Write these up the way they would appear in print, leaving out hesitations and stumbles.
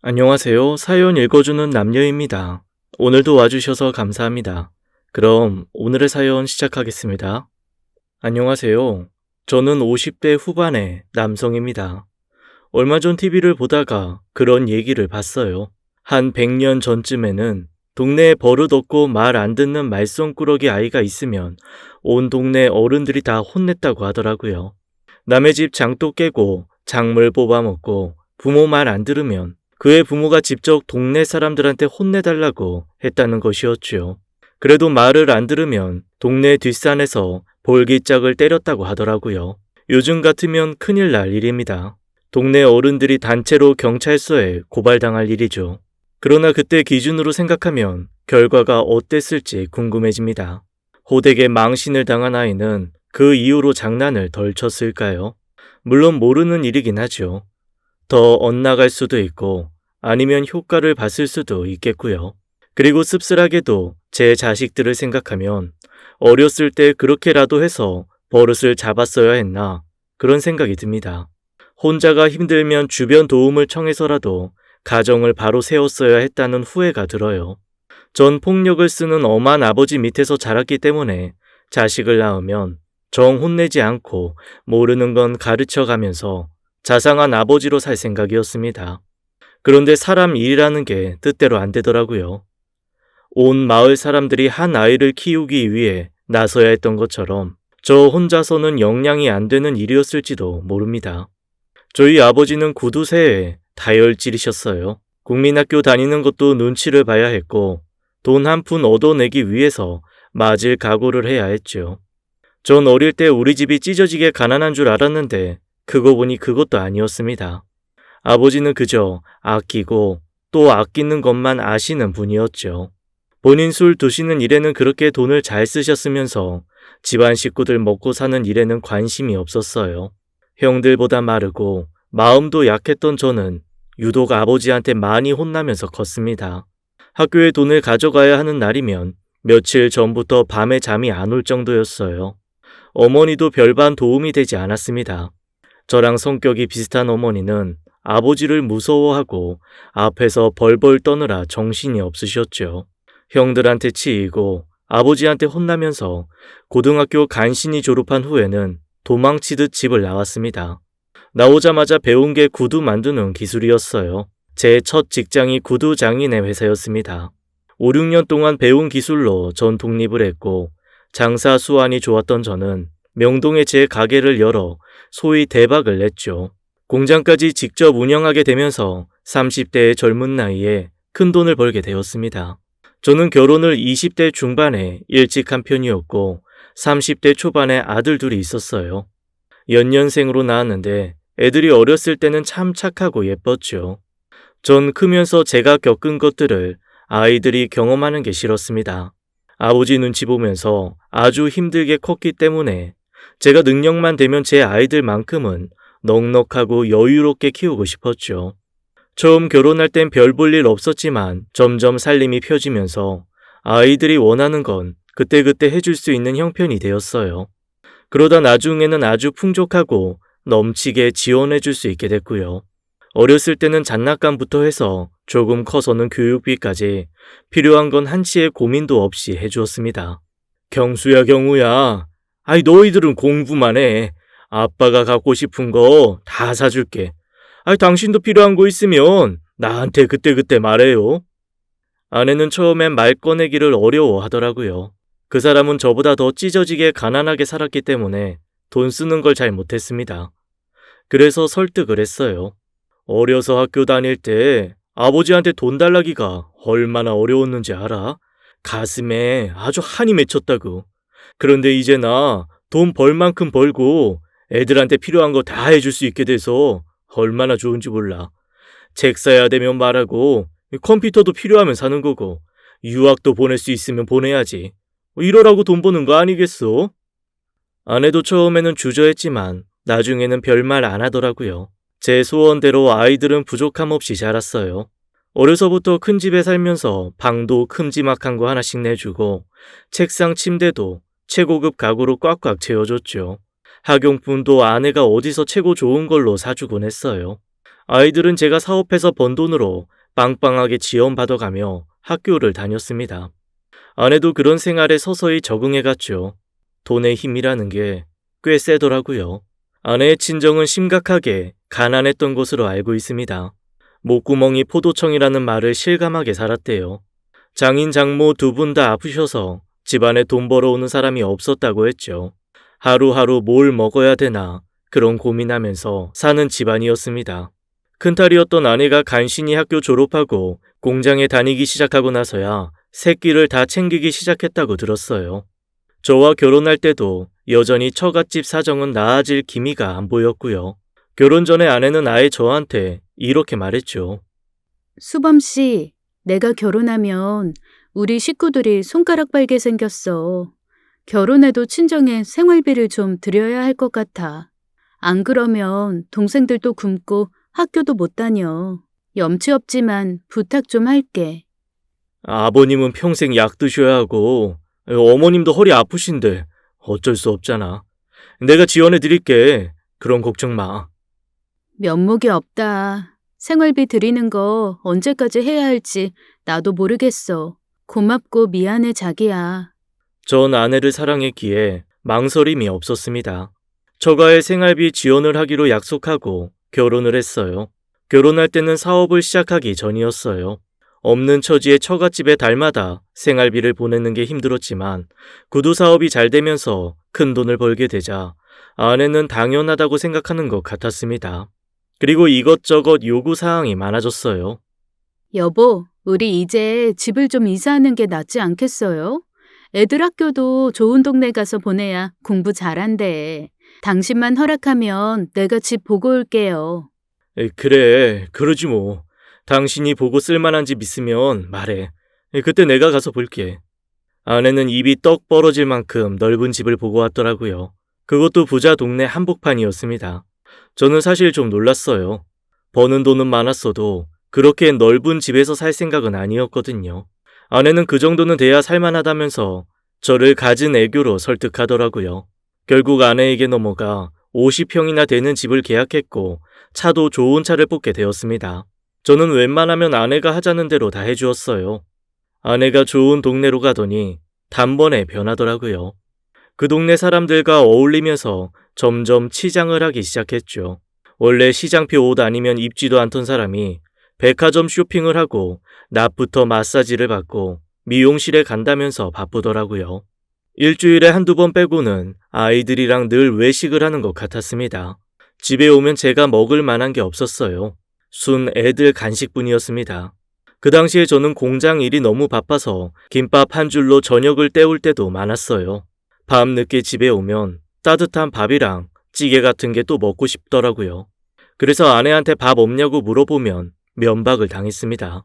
안녕하세요. 사연 읽어주는 남녀입니다. 오늘도 와주셔서 감사합니다. 그럼 오늘의 사연 시작하겠습니다. 안녕하세요. 저는 50대 후반의 남성입니다. 얼마 전 TV를 보다가 그런 얘기를 봤어요. 한 100년 전쯤에는 동네에 버릇없고 말 안 듣는 말썽꾸러기 아이가 있으면 온 동네 어른들이 다 혼냈다고 하더라고요. 남의 집 장독 깨고 작물 뽑아먹고 부모 말 안 들으면 그의 부모가 직접 동네 사람들한테 혼내달라고 했다는 것이었죠. 그래도 말을 안 들으면 동네 뒷산에서 볼기짝을 때렸다고 하더라고요. 요즘 같으면 큰일 날 일입니다. 동네 어른들이 단체로 경찰서에 고발당할 일이죠. 그러나 그때 기준으로 생각하면 결과가 어땠을지 궁금해집니다. 호되게 망신을 당한 아이는 그 이후로 장난을 덜 쳤을까요? 물론 모르는 일이긴 하죠. 더 엇나갈 수도 있고 아니면 효과를 봤을 수도 있겠고요. 그리고 씁쓸하게도 제 자식들을 생각하면 어렸을 때 그렇게라도 해서 버릇을 잡았어야 했나 그런 생각이 듭니다. 혼자가 힘들면 주변 도움을 청해서라도 가정을 바로 세웠어야 했다는 후회가 들어요. 전 폭력을 쓰는 엄한 아버지 밑에서 자랐기 때문에 자식을 낳으면 정 혼내지 않고 모르는 건 가르쳐 가면서 자상한 아버지로 살 생각이었습니다. 그런데 사람 일이라는 게 뜻대로 안 되더라고요. 온 마을 사람들이 한 아이를 키우기 위해 나서야 했던 것처럼 저 혼자서는 영양이 안 되는 일이었을지도 모릅니다. 저희 아버지는 구두쇠에 다혈질이셨어요. 국민학교 다니는 것도 눈치를 봐야 했고 돈 한 푼 얻어내기 위해서 맞을 각오를 해야 했죠. 전 어릴 때 우리 집이 찢어지게 가난한 줄 알았는데 그거 보니 그것도 아니었습니다. 아버지는 그저 아끼고 또 아끼는 것만 아시는 분이었죠. 본인 술 드시는 일에는 그렇게 돈을 잘 쓰셨으면서 집안 식구들 먹고 사는 일에는 관심이 없었어요. 형들보다 마르고 마음도 약했던 저는 유독 아버지한테 많이 혼나면서 컸습니다. 학교에 돈을 가져가야 하는 날이면 며칠 전부터 밤에 잠이 안 올 정도였어요. 어머니도 별반 도움이 되지 않았습니다. 저랑 성격이 비슷한 어머니는 아버지를 무서워하고 앞에서 벌벌 떠느라 정신이 없으셨죠. 형들한테 치이고 아버지한테 혼나면서 고등학교 간신히 졸업한 후에는 도망치듯 집을 나왔습니다. 나오자마자 배운 게 구두 만드는 기술이었어요. 제 첫 직장이 구두 장인의 회사였습니다. 5, 6년 동안 배운 기술로 전 독립을 했고 장사 수완이 좋았던 저는 명동에 제 가게를 열어 소위 대박을 냈죠. 공장까지 직접 운영하게 되면서 30대의 젊은 나이에 큰 돈을 벌게 되었습니다. 저는 결혼을 20대 중반에 일찍 한 편이었고 30대 초반에 아들 둘이 있었어요. 연년생으로 낳았는데 애들이 어렸을 때는 참 착하고 예뻤죠. 전 크면서 제가 겪은 것들을 아이들이 경험하는 게 싫었습니다. 아버지 눈치 보면서 아주 힘들게 컸기 때문에 제가 능력만 되면 제 아이들만큼은 넉넉하고 여유롭게 키우고 싶었죠. 처음 결혼할 땐 별 볼 일 없었지만 점점 살림이 펴지면서 아이들이 원하는 건 그때그때 해줄 수 있는 형편이 되었어요. 그러다 나중에는 아주 풍족하고 넘치게 지원해줄 수 있게 됐고요. 어렸을 때는 장난감부터 해서 조금 커서는 교육비까지 필요한 건 한치의 고민도 없이 해주었습니다. 경수야 경우야, 아이 너희들은 공부만 해. 아빠가 갖고 싶은 거 다 사줄게. 아이 당신도 필요한 거 있으면 나한테 그때그때 말해요. 아내는 처음엔 말 꺼내기를 어려워하더라고요. 그 사람은 저보다 더 찢어지게 가난하게 살았기 때문에 돈 쓰는 걸 잘 못했습니다. 그래서 설득을 했어요. 어려서 학교 다닐 때 아버지한테 돈 달라기가 얼마나 어려웠는지 알아? 가슴에 아주 한이 맺혔다고. 그런데 이제 나 돈 벌 만큼 벌고 애들한테 필요한 거 다 해줄 수 있게 돼서 얼마나 좋은지 몰라. 책 사야 되면 말하고 컴퓨터도 필요하면 사는 거고 유학도 보낼 수 있으면 보내야지. 이러라고 돈 버는 거 아니겠어? 아내도 처음에는 주저했지만 나중에는 별말 안 하더라고요. 제 소원대로 아이들은 부족함 없이 자랐어요. 어려서부터 큰 집에 살면서 방도 큼지막한 거 하나씩 내주고 책상 침대도 최고급 가구로 꽉꽉 채워줬죠. 학용품도 아내가 어디서 최고 좋은 걸로 사주곤 했어요. 아이들은 제가 사업해서 번 돈으로 빵빵하게 지원받아가며 학교를 다녔습니다. 아내도 그런 생활에 서서히 적응해갔죠. 돈의 힘이라는 게 꽤 세더라고요. 아내의 친정은 심각하게 가난했던 것으로 알고 있습니다. 목구멍이 포도청이라는 말을 실감하게 살았대요. 장인 장모 두 분 다 아프셔서 집안에 돈 벌어오는 사람이 없었다고 했죠. 하루하루 뭘 먹어야 되나 그런 고민하면서 사는 집안이었습니다. 큰딸이었던 아내가 간신히 학교 졸업하고 공장에 다니기 시작하고 나서야 새끼를 다 챙기기 시작했다고 들었어요. 저와 결혼할 때도 여전히 처갓집 사정은 나아질 기미가 안 보였고요. 결혼 전에 아내는 아예 저한테 이렇게 말했죠. 수범 씨, 내가 결혼하면 우리 식구들이 손가락 빨게 생겼어. 결혼해도 친정에 생활비를 좀 드려야 할 것 같아. 안 그러면 동생들도 굶고 학교도 못 다녀. 염치 없지만 부탁 좀 할게. 아버님은 평생 약 드셔야 하고 어머님도 허리 아프신데 어쩔 수 없잖아. 내가 지원해 드릴게. 그런 걱정 마. 면목이 없다. 생활비 드리는 거 언제까지 해야 할지 나도 모르겠어. 고맙고 미안해, 자기야. 전 아내를 사랑했기에 망설임이 없었습니다. 처가의 생활비 지원을 하기로 약속하고 결혼을 했어요. 결혼할 때는 사업을 시작하기 전이었어요. 없는 처지의 처갓집에 달마다 생활비를 보내는 게 힘들었지만 구두 사업이 잘 되면서 큰 돈을 벌게 되자 아내는 당연하다고 생각하는 것 같았습니다. 그리고 이것저것 요구 사항이 많아졌어요. 여보, 우리 이제 집을 좀 이사하는 게 낫지 않겠어요? 애들 학교도 좋은 동네 가서 보내야 공부 잘한대. 당신만 허락하면 내가 집 보고 올게요. 그래, 그러지 뭐. 당신이 보고 쓸만한 집 있으면 말해. 그때 내가 가서 볼게. 아내는 입이 떡 벌어질 만큼 넓은 집을 보고 왔더라고요. 그것도 부자 동네 한복판이었습니다. 저는 사실 좀 놀랐어요. 버는 돈은 많았어도 그렇게 넓은 집에서 살 생각은 아니었거든요. 아내는 그 정도는 돼야 살만하다면서 저를 갖은 애교로 설득하더라고요. 결국 아내에게 넘어가 50평이나 되는 집을 계약했고 차도 좋은 차를 뽑게 되었습니다. 저는 웬만하면 아내가 하자는 대로 다 해주었어요. 아내가 좋은 동네로 가더니 단번에 변하더라고요. 그 동네 사람들과 어울리면서 점점 치장을 하기 시작했죠. 원래 시장표 옷 아니면 입지도 않던 사람이 백화점 쇼핑을 하고 낮부터 마사지를 받고 미용실에 간다면서 바쁘더라고요. 일주일에 한두 번 빼고는 아이들이랑 늘 외식을 하는 것 같았습니다. 집에 오면 제가 먹을 만한 게 없었어요. 순 애들 간식뿐이었습니다. 그 당시에 저는 공장 일이 너무 바빠서 김밥 한 줄로 저녁을 때울 때도 많았어요. 밤 늦게 집에 오면 따뜻한 밥이랑 찌개 같은 게 또 먹고 싶더라고요. 그래서 아내한테 밥 없냐고 물어보면 면박을 당했습니다.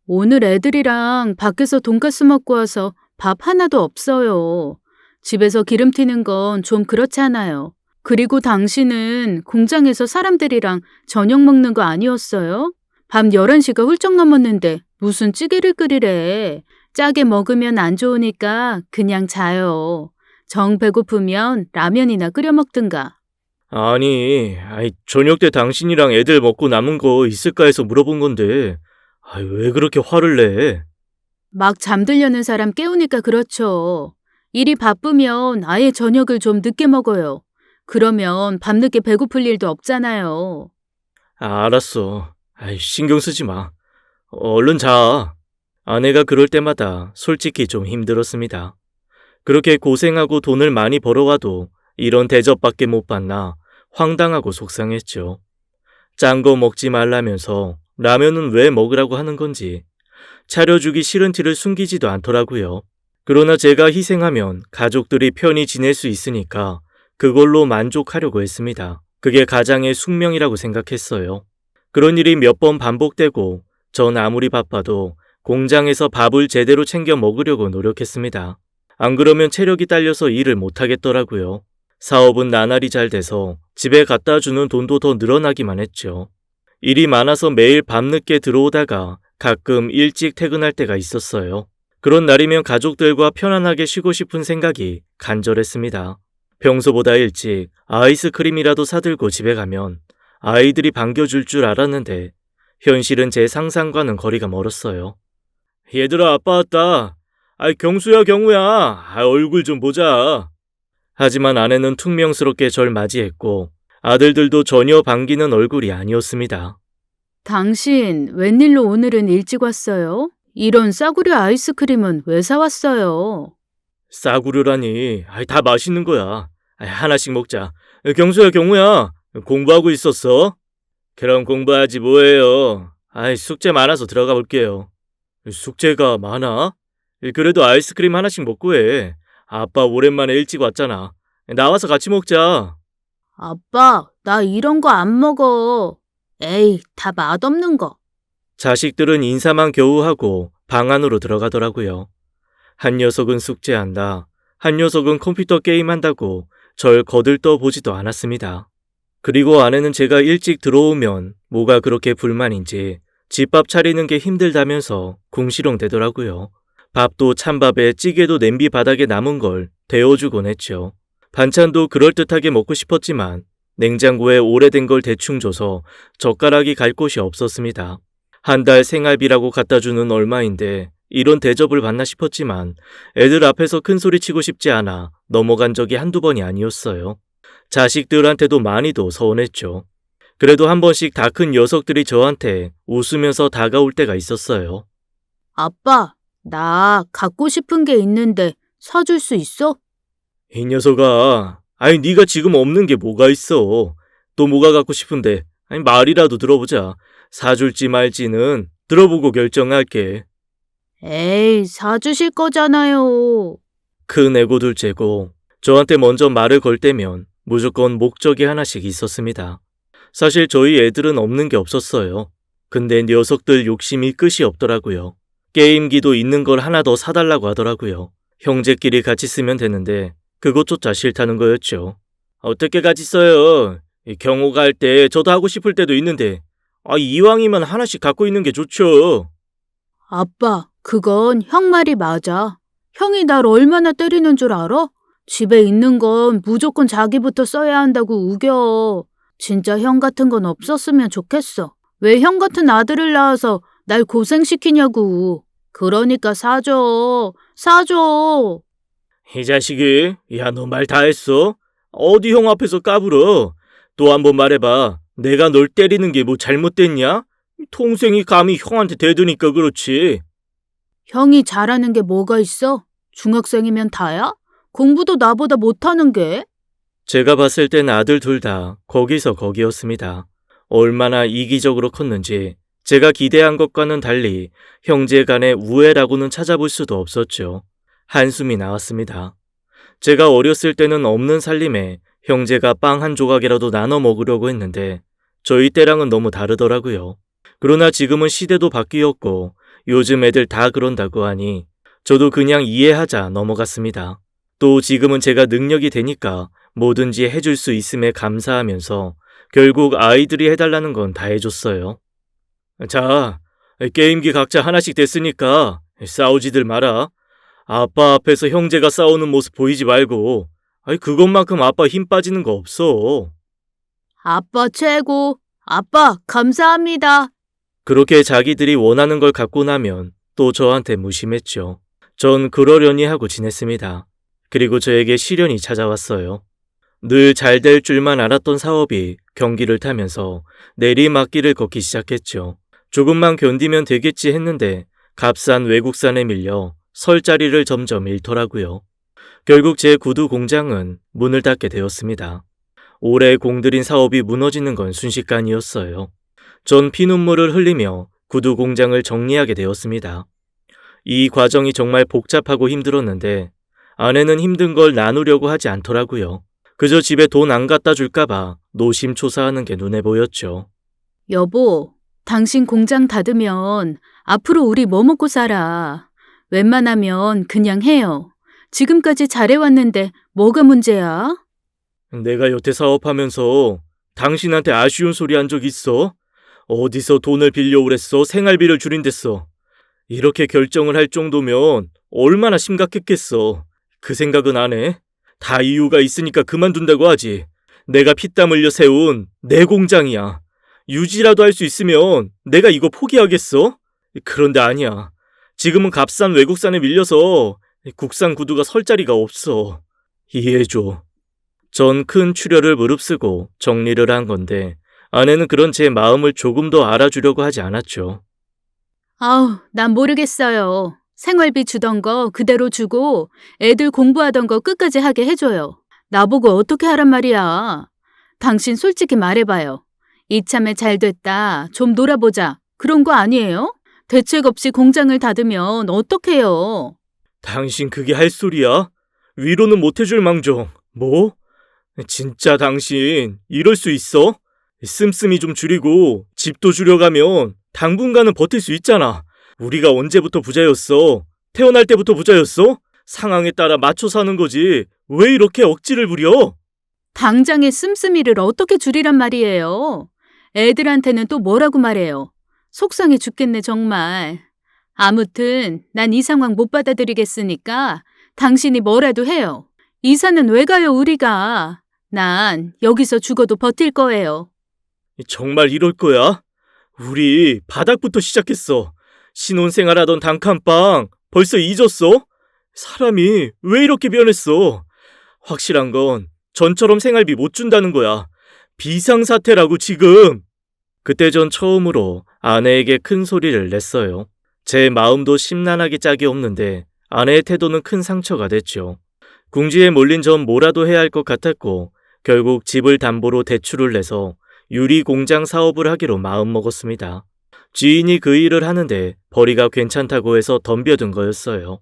오늘 애들이랑 밖에서 돈가스 먹고 와서 밥 하나도 없어요. 집에서 기름 튀는 건 좀 그렇잖아요. 그리고 당신은 공장에서 사람들이랑 저녁 먹는 거 아니었어요? 밤 11시가 훌쩍 넘었는데 무슨 찌개를 끓이래. 짜게 먹으면 안 좋으니까 그냥 자요. 정 배고프면 라면이나 끓여 먹든가. 아니, 저녁 때 당신이랑 애들 먹고 남은 거 있을까 해서 물어본 건데, 왜 그렇게 화를 내? 막 잠들려는 사람 깨우니까 그렇죠. 일이 바쁘면 아예 저녁을 좀 늦게 먹어요. 그러면 밤늦게 배고플 일도 없잖아요. 알았어. 신경 쓰지 마. 얼른 자. 아내가 그럴 때마다 솔직히 좀 힘들었습니다. 그렇게 고생하고 돈을 많이 벌어와도 이런 대접밖에 못 받나 황당하고 속상했죠. 짠 거 먹지 말라면서 라면은 왜 먹으라고 하는 건지 차려주기 싫은 티를 숨기지도 않더라고요. 그러나 제가 희생하면 가족들이 편히 지낼 수 있으니까 그걸로 만족하려고 했습니다. 그게 가장의 숙명이라고 생각했어요. 그런 일이 몇 번 반복되고 전 아무리 바빠도 공장에서 밥을 제대로 챙겨 먹으려고 노력했습니다. 안 그러면 체력이 딸려서 일을 못하겠더라고요. 사업은 나날이 잘 돼서 집에 갖다 주는 돈도 더 늘어나기만 했죠. 일이 많아서 매일 밤늦게 들어오다가 가끔 일찍 퇴근할 때가 있었어요. 그런 날이면 가족들과 편안하게 쉬고 싶은 생각이 간절했습니다. 평소보다 일찍 아이스크림이라도 사들고 집에 가면 아이들이 반겨줄 줄 알았는데 현실은 제 상상과는 거리가 멀었어요. 얘들아, 아빠 왔다. 경수야, 경우야. 얼굴 좀 보자. 하지만 아내는 퉁명스럽게 절 맞이했고 아들들도 전혀 반기는 얼굴이 아니었습니다. 당신, 웬일로 오늘은 일찍 왔어요? 이런 싸구려 아이스크림은 왜 사왔어요? 싸구려라니. 다 맛있는 거야. 하나씩 먹자. 경수야, 경우야. 공부하고 있었어? 그럼 공부하지 뭐해요. 숙제 많아서 들어가 볼게요. 숙제가 많아? 그래도 아이스크림 하나씩 먹고 해. 아빠 오랜만에 일찍 왔잖아. 나와서 같이 먹자. 아빠, 나 이런 거 안 먹어. 에이, 다 맛없는 거. 자식들은 인사만 겨우 하고 방 안으로 들어가더라고요. 한 녀석은 숙제한다. 한 녀석은 컴퓨터 게임한다고 절 거들떠 보지도 않았습니다. 그리고 아내는 제가 일찍 들어오면 뭐가 그렇게 불만인지 집밥 차리는 게 힘들다면서 궁시렁대더라고요. 밥도 찬밥에 찌개도 냄비 바닥에 남은 걸 데워주곤 했죠. 반찬도 그럴듯하게 먹고 싶었지만 냉장고에 오래된 걸 대충 줘서 젓가락이 갈 곳이 없었습니다. 한 달 생활비라고 갖다 주는 얼마인데 이런 대접을 받나 싶었지만 애들 앞에서 큰 소리 치고 싶지 않아 넘어간 적이 한두 번이 아니었어요. 자식들한테도 많이도 서운했죠. 그래도 한 번씩 다 큰 녀석들이 저한테 웃으면서 다가올 때가 있었어요. 아빠, 나 갖고 싶은 게 있는데 사줄 수 있어? 이 녀석아, 네가 지금 없는 게 뭐가 있어. 또 뭐가 갖고 싶은데, 말이라도 들어보자. 사줄지 말지는 들어보고 결정할게. 에이, 사주실 거잖아요. 큰 애고 둘째고 저한테 먼저 말을 걸 때면 무조건 목적이 하나씩 있었습니다. 사실 저희 애들은 없는 게 없었어요. 근데 녀석들 욕심이 끝이 없더라고요. 게임기도 있는 걸 하나 더 사달라고 하더라고요. 형제끼리 같이 쓰면 되는데 그것조차 싫다는 거였죠. 어떻게 같이 써요? 경호가 할 때 저도 하고 싶을 때도 있는데 이왕이면 하나씩 갖고 있는 게 좋죠. 아빠, 그건 형 말이 맞아. 형이 날 얼마나 때리는 줄 알아? 집에 있는 건 무조건 자기부터 써야 한다고 우겨. 진짜 형 같은 건 없었으면 좋겠어. 왜 형 같은 아들을 낳아서 날 고생시키냐고. 그러니까 사줘. 사줘. 이 자식이, 너 말 다 했어? 어디 형 앞에서 까불어? 또 한 번 말해봐. 내가 널 때리는 게 뭐 잘못됐냐? 동생이 감히 형한테 대드니까 그렇지. 형이 잘하는 게 뭐가 있어? 중학생이면 다야? 공부도 나보다 못하는 게? 제가 봤을 땐 아들 둘 다 거기서 거기였습니다. 얼마나 이기적으로 컸는지 제가 기대한 것과는 달리 형제 간의 우애라고는 찾아볼 수도 없었죠. 한숨이 나왔습니다. 제가 어렸을 때는 없는 살림에 형제가 빵 한 조각이라도 나눠 먹으려고 했는데 저희 때랑은 너무 다르더라고요. 그러나 지금은 시대도 바뀌었고 요즘 애들 다 그런다고 하니 저도 그냥 이해하자 넘어갔습니다. 또 지금은 제가 능력이 되니까 뭐든지 해줄 수 있음에 감사하면서 결국 아이들이 해달라는 건 다 해줬어요. 자, 게임기 각자 하나씩 됐으니까 싸우지들 마라. 아빠 앞에서 형제가 싸우는 모습 보이지 말고 그것만큼 아빠 힘 빠지는 거 없어. 아빠 최고. 아빠 감사합니다. 그렇게 자기들이 원하는 걸 갖고 나면 또 저한테 무심했죠. 전 그러려니 하고 지냈습니다. 그리고 저에게 시련이 찾아왔어요. 늘 잘 될 줄만 알았던 사업이 경기를 타면서 내리막길을 걷기 시작했죠. 조금만 견디면 되겠지 했는데 값싼 외국산에 밀려 설 자리를 점점 잃더라고요. 결국 제 구두 공장은 문을 닫게 되었습니다. 오래 공들인 사업이 무너지는 건 순식간이었어요. 전 피눈물을 흘리며 구두 공장을 정리하게 되었습니다. 이 과정이 정말 복잡하고 힘들었는데 아내는 힘든 걸 나누려고 하지 않더라고요. 그저 집에 돈 안 갖다 줄까봐 노심초사하는 게 눈에 보였죠. 여보, 당신 공장 닫으면 앞으로 우리 뭐 먹고 살아? 웬만하면 그냥 해요. 지금까지 잘해왔는데 뭐가 문제야? 내가 여태 사업하면서 당신한테 아쉬운 소리 한 적 있어? 어디서 돈을 빌려오랬어? 생활비를 줄인댔어. 이렇게 결정을 할 정도면 얼마나 심각했겠어. 그 생각은 안 해? 다 이유가 있으니까 그만둔다고 하지. 내가 피땀 흘려 세운 내 공장이야. 유지라도 할 수 있으면 내가 이거 포기하겠어? 그런데 아니야. 지금은 값싼 외국산에 밀려서 국산 구두가 설 자리가 없어. 이해해줘. 전 큰 출혈을 무릅쓰고 정리를 한 건데 아내는 그런 제 마음을 조금 더 알아주려고 하지 않았죠. 아우, 난 모르겠어요. 생활비 주던 거 그대로 주고 애들 공부하던 거 끝까지 하게 해줘요. 나보고 어떻게 하란 말이야. 당신 솔직히 말해봐요. 이참에 잘 됐다. 좀 놀아보자. 그런 거 아니에요? 대책 없이 공장을 닫으면 어떡해요? 당신 그게 할 소리야? 위로는 못 해줄 망정. 뭐? 진짜 당신 이럴 수 있어? 씀씀이 좀 줄이고 집도 줄여가면 당분간은 버틸 수 있잖아. 우리가 언제부터 부자였어? 태어날 때부터 부자였어? 상황에 따라 맞춰 사는 거지. 왜 이렇게 억지를 부려? 당장의 씀씀이를 어떻게 줄이란 말이에요? 애들한테는 또 뭐라고 말해요? 속상해 죽겠네 정말. 아무튼 난 이 상황 못 받아들이겠으니까 당신이 뭐라도 해요. 이사는 왜 가요 우리가? 난 여기서 죽어도 버틸 거예요. 정말 이럴 거야? 우리 바닥부터 시작했어. 신혼생활하던 단칸방 벌써 잊었어? 사람이 왜 이렇게 변했어? 확실한 건 전처럼 생활비 못 준다는 거야. 비상사태라고 지금. 그때 전 처음으로 아내에게 큰 소리를 냈어요. 제 마음도 심란하기 짝이 없는데 아내의 태도는 큰 상처가 됐죠. 궁지에 몰린 전 뭐라도 해야 할 것 같았고 결국 집을 담보로 대출을 내서 유리 공장 사업을 하기로 마음먹었습니다. 지인이 그 일을 하는데 벌이가 괜찮다고 해서 덤벼든 거였어요.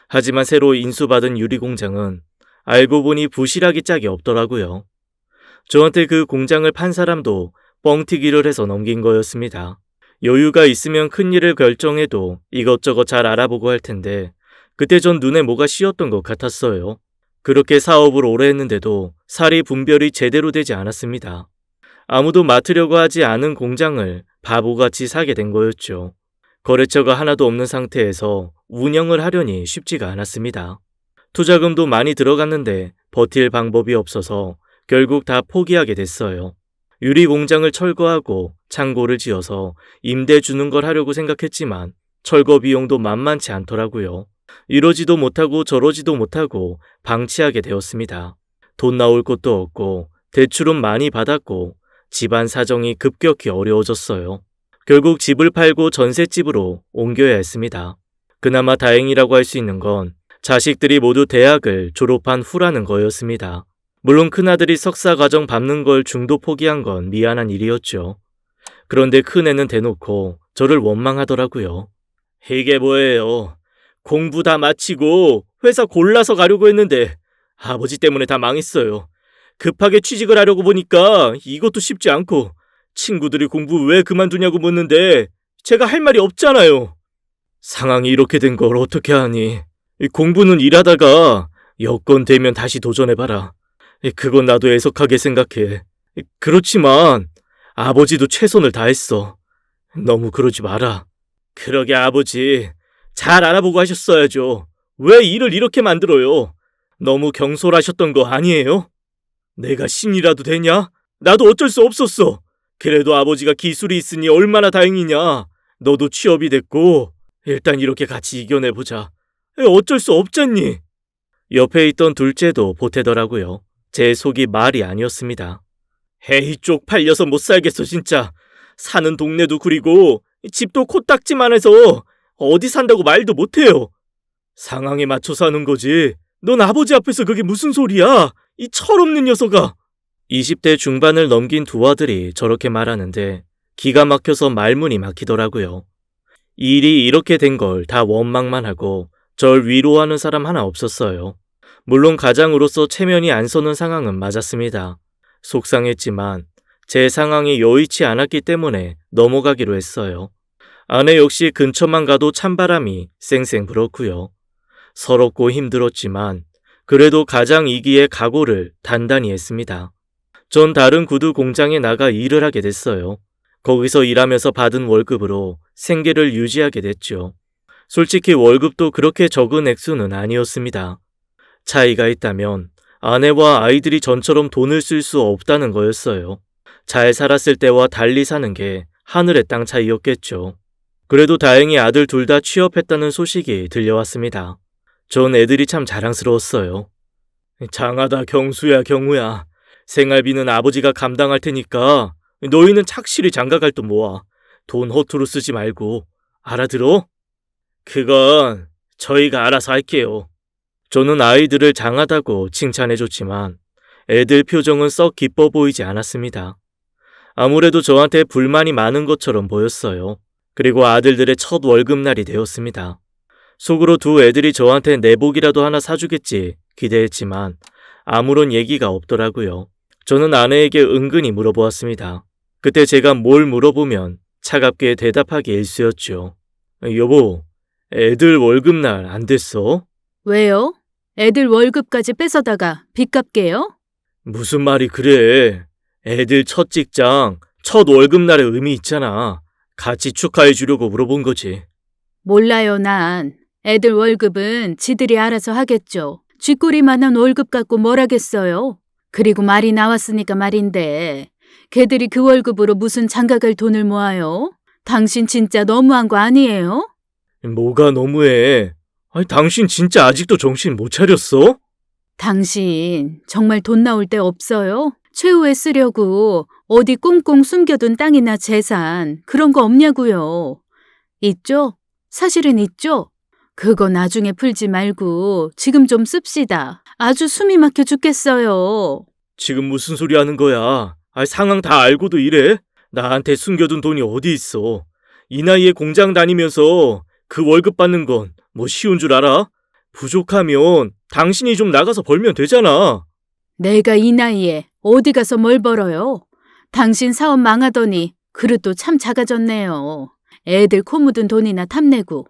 하지만 새로 인수받은 유리 공장은 알고 보니 부실하기 짝이 없더라고요. 저한테 그 공장을 판 사람도 뻥튀기를 해서 넘긴 거였습니다. 여유가 있으면 큰일을 결정해도 이것저것 잘 알아보고 할 텐데 그때 전 눈에 뭐가 씌었던 것 같았어요. 그렇게 사업을 오래 했는데도 사리 분별이 제대로 되지 않았습니다. 아무도 맡으려고 하지 않은 공장을 바보같이 사게 된 거였죠. 거래처가 하나도 없는 상태에서 운영을 하려니 쉽지가 않았습니다. 투자금도 많이 들어갔는데 버틸 방법이 없어서 결국 다 포기하게 됐어요. 유리 공장을 철거하고 창고를 지어서 임대 주는 걸 하려고 생각했지만 철거 비용도 만만치 않더라고요. 이러지도 못하고 저러지도 못하고 방치하게 되었습니다. 돈 나올 곳도 없고 대출은 많이 받았고 집안 사정이 급격히 어려워졌어요. 결국 집을 팔고 전셋집으로 옮겨야 했습니다. 그나마 다행이라고 할 수 있는 건 자식들이 모두 대학을 졸업한 후라는 거였습니다. 물론 큰아들이 석사 과정 밟는 걸 중도 포기한 건 미안한 일이었죠. 그런데 큰애는 대놓고 저를 원망하더라고요. 이게 뭐예요? 공부 다 마치고 회사 골라서 가려고 했는데 아버지 때문에 다 망했어요. 급하게 취직을 하려고 보니까 이것도 쉽지 않고 친구들이 공부 왜 그만두냐고 묻는데 제가 할 말이 없잖아요. 상황이 이렇게 된 걸 어떻게 하니? 공부는 일하다가 여건 되면 다시 도전해봐라. 그건 나도 애석하게 생각해. 그렇지만 아버지도 최선을 다했어. 너무 그러지 마라. 그러게 아버지, 잘 알아보고 하셨어야죠. 왜 일을 이렇게 만들어요? 너무 경솔하셨던 거 아니에요? 내가 신이라도 되냐? 나도 어쩔 수 없었어. 그래도 아버지가 기술이 있으니 얼마나 다행이냐. 너도 취업이 됐고 일단 이렇게 같이 이겨내보자. 어쩔 수 없잖니. 옆에 있던 둘째도 보태더라고요. 제 속이 말이 아니었습니다. 에이 쪽팔려서 못 살겠어 진짜. 사는 동네도 구리고 집도 코딱지만 해서 어디 산다고 말도 못해요. 상황에 맞춰 사는 거지. 넌 아버지 앞에서 그게 무슨 소리야. 이 철없는 녀석아. 20대 중반을 넘긴 두 아들이 저렇게 말하는데 기가 막혀서 말문이 막히더라고요. 일이 이렇게 된 걸 다 원망만 하고 절 위로하는 사람 하나 없었어요. 물론 가장으로서 체면이 안 서는 상황은 맞았습니다. 속상했지만 제 상황이 여의치 않았기 때문에 넘어가기로 했어요. 아내 역시 근처만 가도 찬바람이 쌩쌩 불었고요. 서럽고 힘들었지만 그래도 가장이기에 각오를 단단히 했습니다. 전 다른 구두 공장에 나가 일을 하게 됐어요. 거기서 일하면서 받은 월급으로 생계를 유지하게 됐죠. 솔직히 월급도 그렇게 적은 액수는 아니었습니다. 차이가 있다면 아내와 아이들이 전처럼 돈을 쓸 수 없다는 거였어요. 잘 살았을 때와 달리 사는 게 하늘의 땅 차이였겠죠. 그래도 다행히 아들 둘 다 취업했다는 소식이 들려왔습니다. 전 애들이 참 자랑스러웠어요. 장하다 경수야 경우야. 생활비는 아버지가 감당할 테니까 너희는 착실히 장가갈 돈 모아. 돈 허투루 쓰지 말고. 알아들어? 그건 저희가 알아서 할게요. 저는 아이들을 장하다고 칭찬해줬지만 애들 표정은 썩 기뻐 보이지 않았습니다. 아무래도 저한테 불만이 많은 것처럼 보였어요. 그리고 아들들의 첫 월급날이 되었습니다. 속으로 두 애들이 저한테 내복이라도 하나 사주겠지 기대했지만 아무런 얘기가 없더라고요. 저는 아내에게 은근히 물어보았습니다. 그때 제가 뭘 물어보면 차갑게 대답하기 일쑤였죠. 여보, 애들 월급날 안 됐어? 왜요? 애들 월급까지 뺏어다가 빚 갚게요? 무슨 말이 그래. 애들 첫 직장, 첫 월급날의 의미 있잖아. 같이 축하해 주려고 물어본 거지. 몰라요, 난. 애들 월급은 지들이 알아서 하겠죠. 쥐꼬리만한 월급 갖고 뭘 하겠어요. 그리고 말이 나왔으니까 말인데 걔들이 그 월급으로 무슨 장가갈 돈을 모아요? 당신 진짜 너무한 거 아니에요? 뭐가 너무해. 아니, 당신 진짜 아직도 정신 못 차렸어? 당신 정말 돈 나올 데 없어요? 최후에 쓰려고 어디 꽁꽁 숨겨둔 땅이나 재산 그런 거 없냐고요. 있죠? 사실은 있죠? 그거 나중에 풀지 말고 지금 좀 씁시다. 아주 숨이 막혀 죽겠어요. 지금 무슨 소리 하는 거야? 아니, 상황 다 알고도 이래? 나한테 숨겨둔 돈이 어디 있어? 이 나이에 공장 다니면서 그 월급 받는 건 뭐 쉬운 줄 알아? 부족하면 당신이 좀 나가서 벌면 되잖아. 내가 이 나이에 어디 가서 뭘 벌어요? 당신 사업 망하더니 그릇도 참 작아졌네요. 애들 코 묻은 돈이나 탐내고.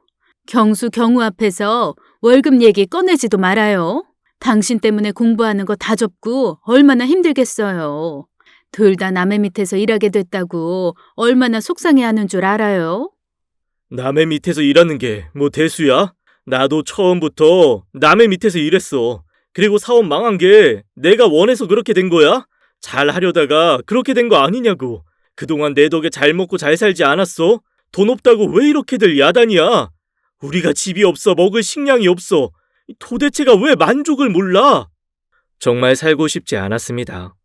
경수 경우 앞에서 월급 얘기 꺼내지도 말아요. 당신 때문에 공부하는 거 다 접고 얼마나 힘들겠어요. 둘 다 남의 밑에서 일하게 됐다고 얼마나 속상해하는 줄 알아요? 남의 밑에서 일하는 게 뭐 대수야? 나도 처음부터 남의 밑에서 일했어. 그리고 사업 망한 게 내가 원해서 그렇게 된 거야? 잘 하려다가 그렇게 된 거 아니냐고. 그동안 내 덕에 잘 먹고 잘 살지 않았어? 돈 없다고 왜 이렇게들 야단이야? 우리가 집이 없어 먹을 식량이 없어. 도대체가 왜 만족을 몰라? 정말 살고 싶지 않았습니다.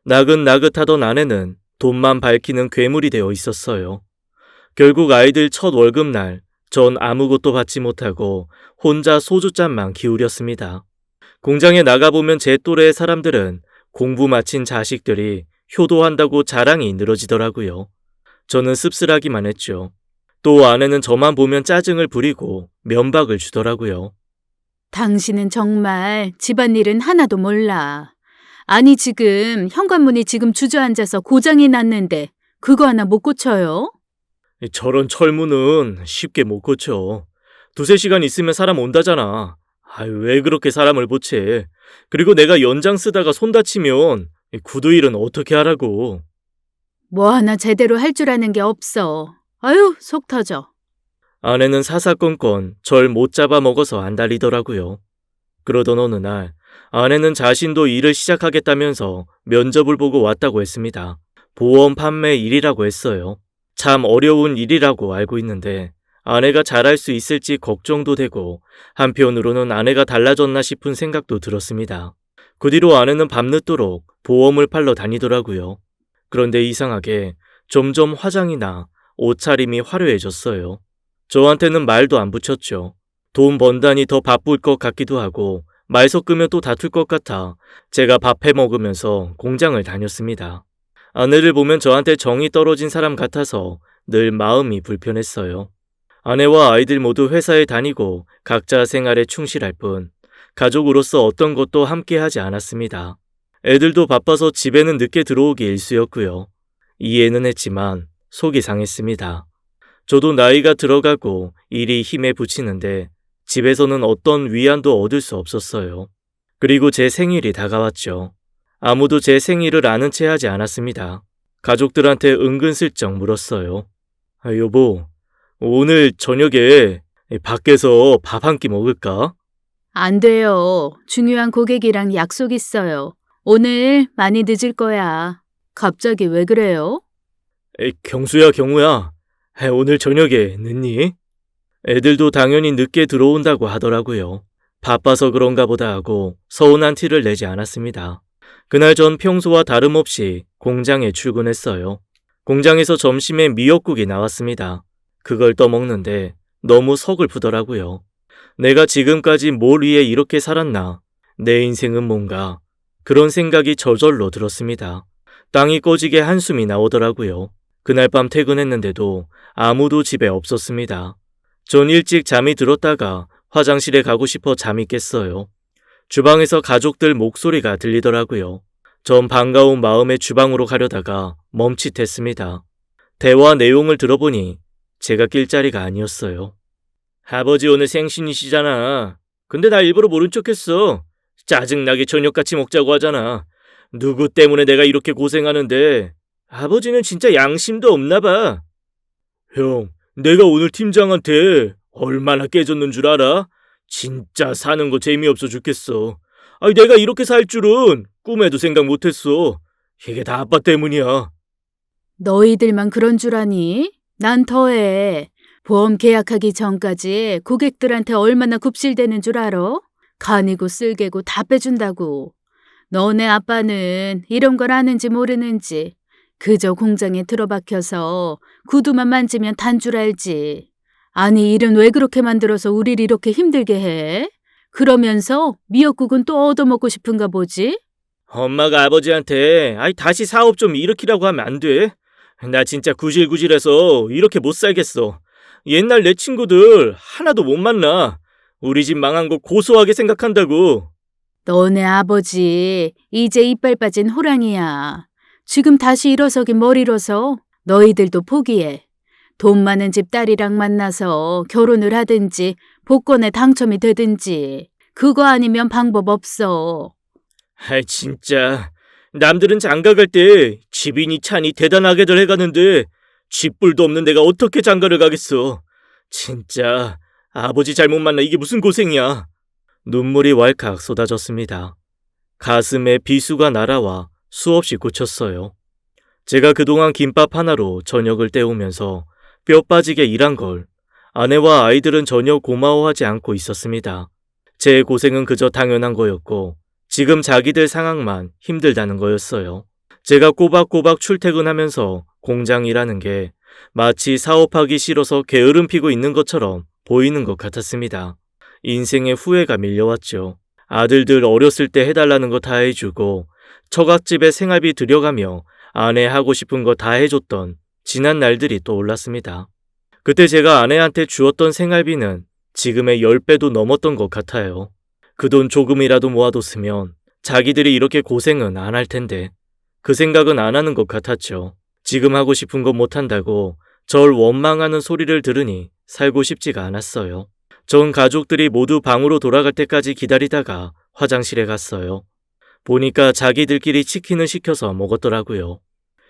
나긋나긋하던 아내는 돈만 밝히는 괴물이 되어 있었어요. 결국 아이들 첫 월급날 전 아무것도 받지 못하고 혼자 소주잔만 기울였습니다. 공장에 나가보면 제 또래의 사람들은 공부 마친 자식들이 효도한다고 자랑이 늘어지더라고요. 저는 씁쓸하기만 했죠. 또 아내는 저만 보면 짜증을 부리고 면박을 주더라고요. 당신은 정말 집안일은 하나도 몰라. 아니 지금 현관문이 지금 주저앉아서 고장이 났는데 그거 하나 못 고쳐요? 저런 철문은 쉽게 못 고쳐. 두세 시간 있으면 사람 온다잖아. 아유, 왜 그렇게 사람을 보채. 그리고 내가 연장 쓰다가 손 다치면 구두 일은 어떻게 하라고. 뭐 하나 제대로 할 줄 아는 게 없어. 아유, 속 터져. 아내는 사사건건 절 못 잡아먹어서 안달리더라고요. 그러던 어느 날 아내는 자신도 일을 시작하겠다면서 면접을 보고 왔다고 했습니다. 보험 판매 일이라고 했어요. 참 어려운 일이라고 알고 있는데 아내가 잘할 수 있을지 걱정도 되고 한편으로는 아내가 달라졌나 싶은 생각도 들었습니다. 그 뒤로 아내는 밤늦도록 보험을 팔러 다니더라고요. 그런데 이상하게 점점 화장이 나 옷차림이 화려해졌어요. 저한테는 말도 안 붙였죠. 돈 번다니 더 바쁠 것 같기도 하고 말 섞으면 또 다툴 것 같아 제가 밥 해 먹으면서 공장을 다녔습니다. 아내를 보면 저한테 정이 떨어진 사람 같아서 늘 마음이 불편했어요. 아내와 아이들 모두 회사에 다니고 각자 생활에 충실할 뿐 가족으로서 어떤 것도 함께 하지 않았습니다. 애들도 바빠서 집에는 늦게 들어오기 일쑤였고요. 이해는 했지만 속이 상했습니다. 저도 나이가 들어가고 일이 힘에 부치는데 집에서는 어떤 위안도 얻을 수 없었어요. 그리고 제 생일이 다가왔죠. 아무도 제 생일을 아는 채 하지 않았습니다. 가족들한테 은근슬쩍 물었어요. 여보, 오늘 저녁에 밖에서 밥 한 끼 먹을까? 안 돼요. 중요한 고객이랑 약속 있어요. 오늘 많이 늦을 거야. 갑자기 왜 그래요? 경수야, 경우야. 오늘 저녁에 늦니? 애들도 당연히 늦게 들어온다고 하더라고요. 바빠서 그런가 보다 하고 서운한 티를 내지 않았습니다. 그날 전 평소와 다름없이 공장에 출근했어요. 공장에서 점심에 미역국이 나왔습니다. 그걸 떠먹는데 너무 서글프더라고요. 내가 지금까지 뭘 위해 이렇게 살았나? 내 인생은 뭔가? 그런 생각이 저절로 들었습니다. 땅이 꺼지게 한숨이 나오더라고요. 그날 밤 퇴근했는데도 아무도 집에 없었습니다. 전 일찍 잠이 들었다가 화장실에 가고 싶어 잠이 깼어요. 주방에서 가족들 목소리가 들리더라고요. 전 반가운 마음에 주방으로 가려다가 멈칫했습니다. 대화 내용을 들어보니 제가 낄 자리가 아니었어요. 아버지 오늘 생신이시잖아. 근데 나 일부러 모른 척했어. 짜증나게 저녁같이 먹자고 하잖아. 누구 때문에 내가 이렇게 고생하는데 아버지는 진짜 양심도 없나 봐. 형, 내가 오늘 팀장한테 얼마나 깨졌는 줄 알아? 진짜 사는 거 재미없어 죽겠어. 아니 내가 이렇게 살 줄은 꿈에도 생각 못했어. 이게 다 아빠 때문이야. 너희들만 그런 줄 아니? 난 더해. 보험 계약하기 전까지 고객들한테 얼마나 굽실대는 줄 알아? 간이고 쓸개고 다 빼준다고. 너네 아빠는 이런 걸 아는지 모르는지 그저 공장에 들어박혀서 구두만 만지면 단 줄 알지. 아니 일은 왜 그렇게 만들어서 우릴 이렇게 힘들게 해? 그러면서 미역국은 또 얻어먹고 싶은가 보지? 엄마가 아버지한테 다시 사업 좀 일으키라고 하면 안 돼? 나 진짜 구질구질해서 이렇게 못 살겠어. 옛날 내 친구들 하나도 못 만나. 우리 집 망한 거 고소하게 생각한다고. 너네 아버지 이제 이빨 빠진 호랑이야. 지금 다시 일어서긴 뭘 일어서 너희들도 포기해. 돈 많은 집 딸이랑 만나서 결혼을 하든지 복권에 당첨이 되든지 그거 아니면 방법 없어. 진짜. 남들은 장가 갈 때 집이니 차니 대단하게들 해가는데 쥐뿔도 없는 내가 어떻게 장가를 가겠어. 진짜 아버지 잘못 만나 이게 무슨 고생이야. 눈물이 왈칵 쏟아졌습니다. 가슴에 비수가 날아와 수없이 꽂혔어요. 제가 그동안 김밥 하나로 저녁을 때우면서 뼈 빠지게 일한 걸 아내와 아이들은 전혀 고마워하지 않고 있었습니다. 제 고생은 그저 당연한 거였고 지금 자기들 상황만 힘들다는 거였어요. 제가 꼬박꼬박 출퇴근하면서 공장 일하는 게 마치 사업하기 싫어서 게으름 피고 있는 것처럼 보이는 것 같았습니다. 인생의 후회가 밀려왔죠. 아들들 어렸을 때 해달라는 거 다 해주고 처갓집에 생활비 들여가며 아내 하고 싶은 거 다 해줬던 지난 날들이 떠올랐습니다. 그때 제가 아내한테 주었던 생활비는 지금의 10배도 넘었던 것 같아요. 그 돈 조금이라도 모아뒀으면 자기들이 이렇게 고생은 안 할 텐데 그 생각은 안 하는 것 같았죠. 지금 하고 싶은 거 못한다고 절 원망하는 소리를 들으니 살고 싶지가 않았어요. 전 가족들이 모두 방으로 돌아갈 때까지 기다리다가 화장실에 갔어요. 보니까 자기들끼리 치킨을 시켜서 먹었더라고요.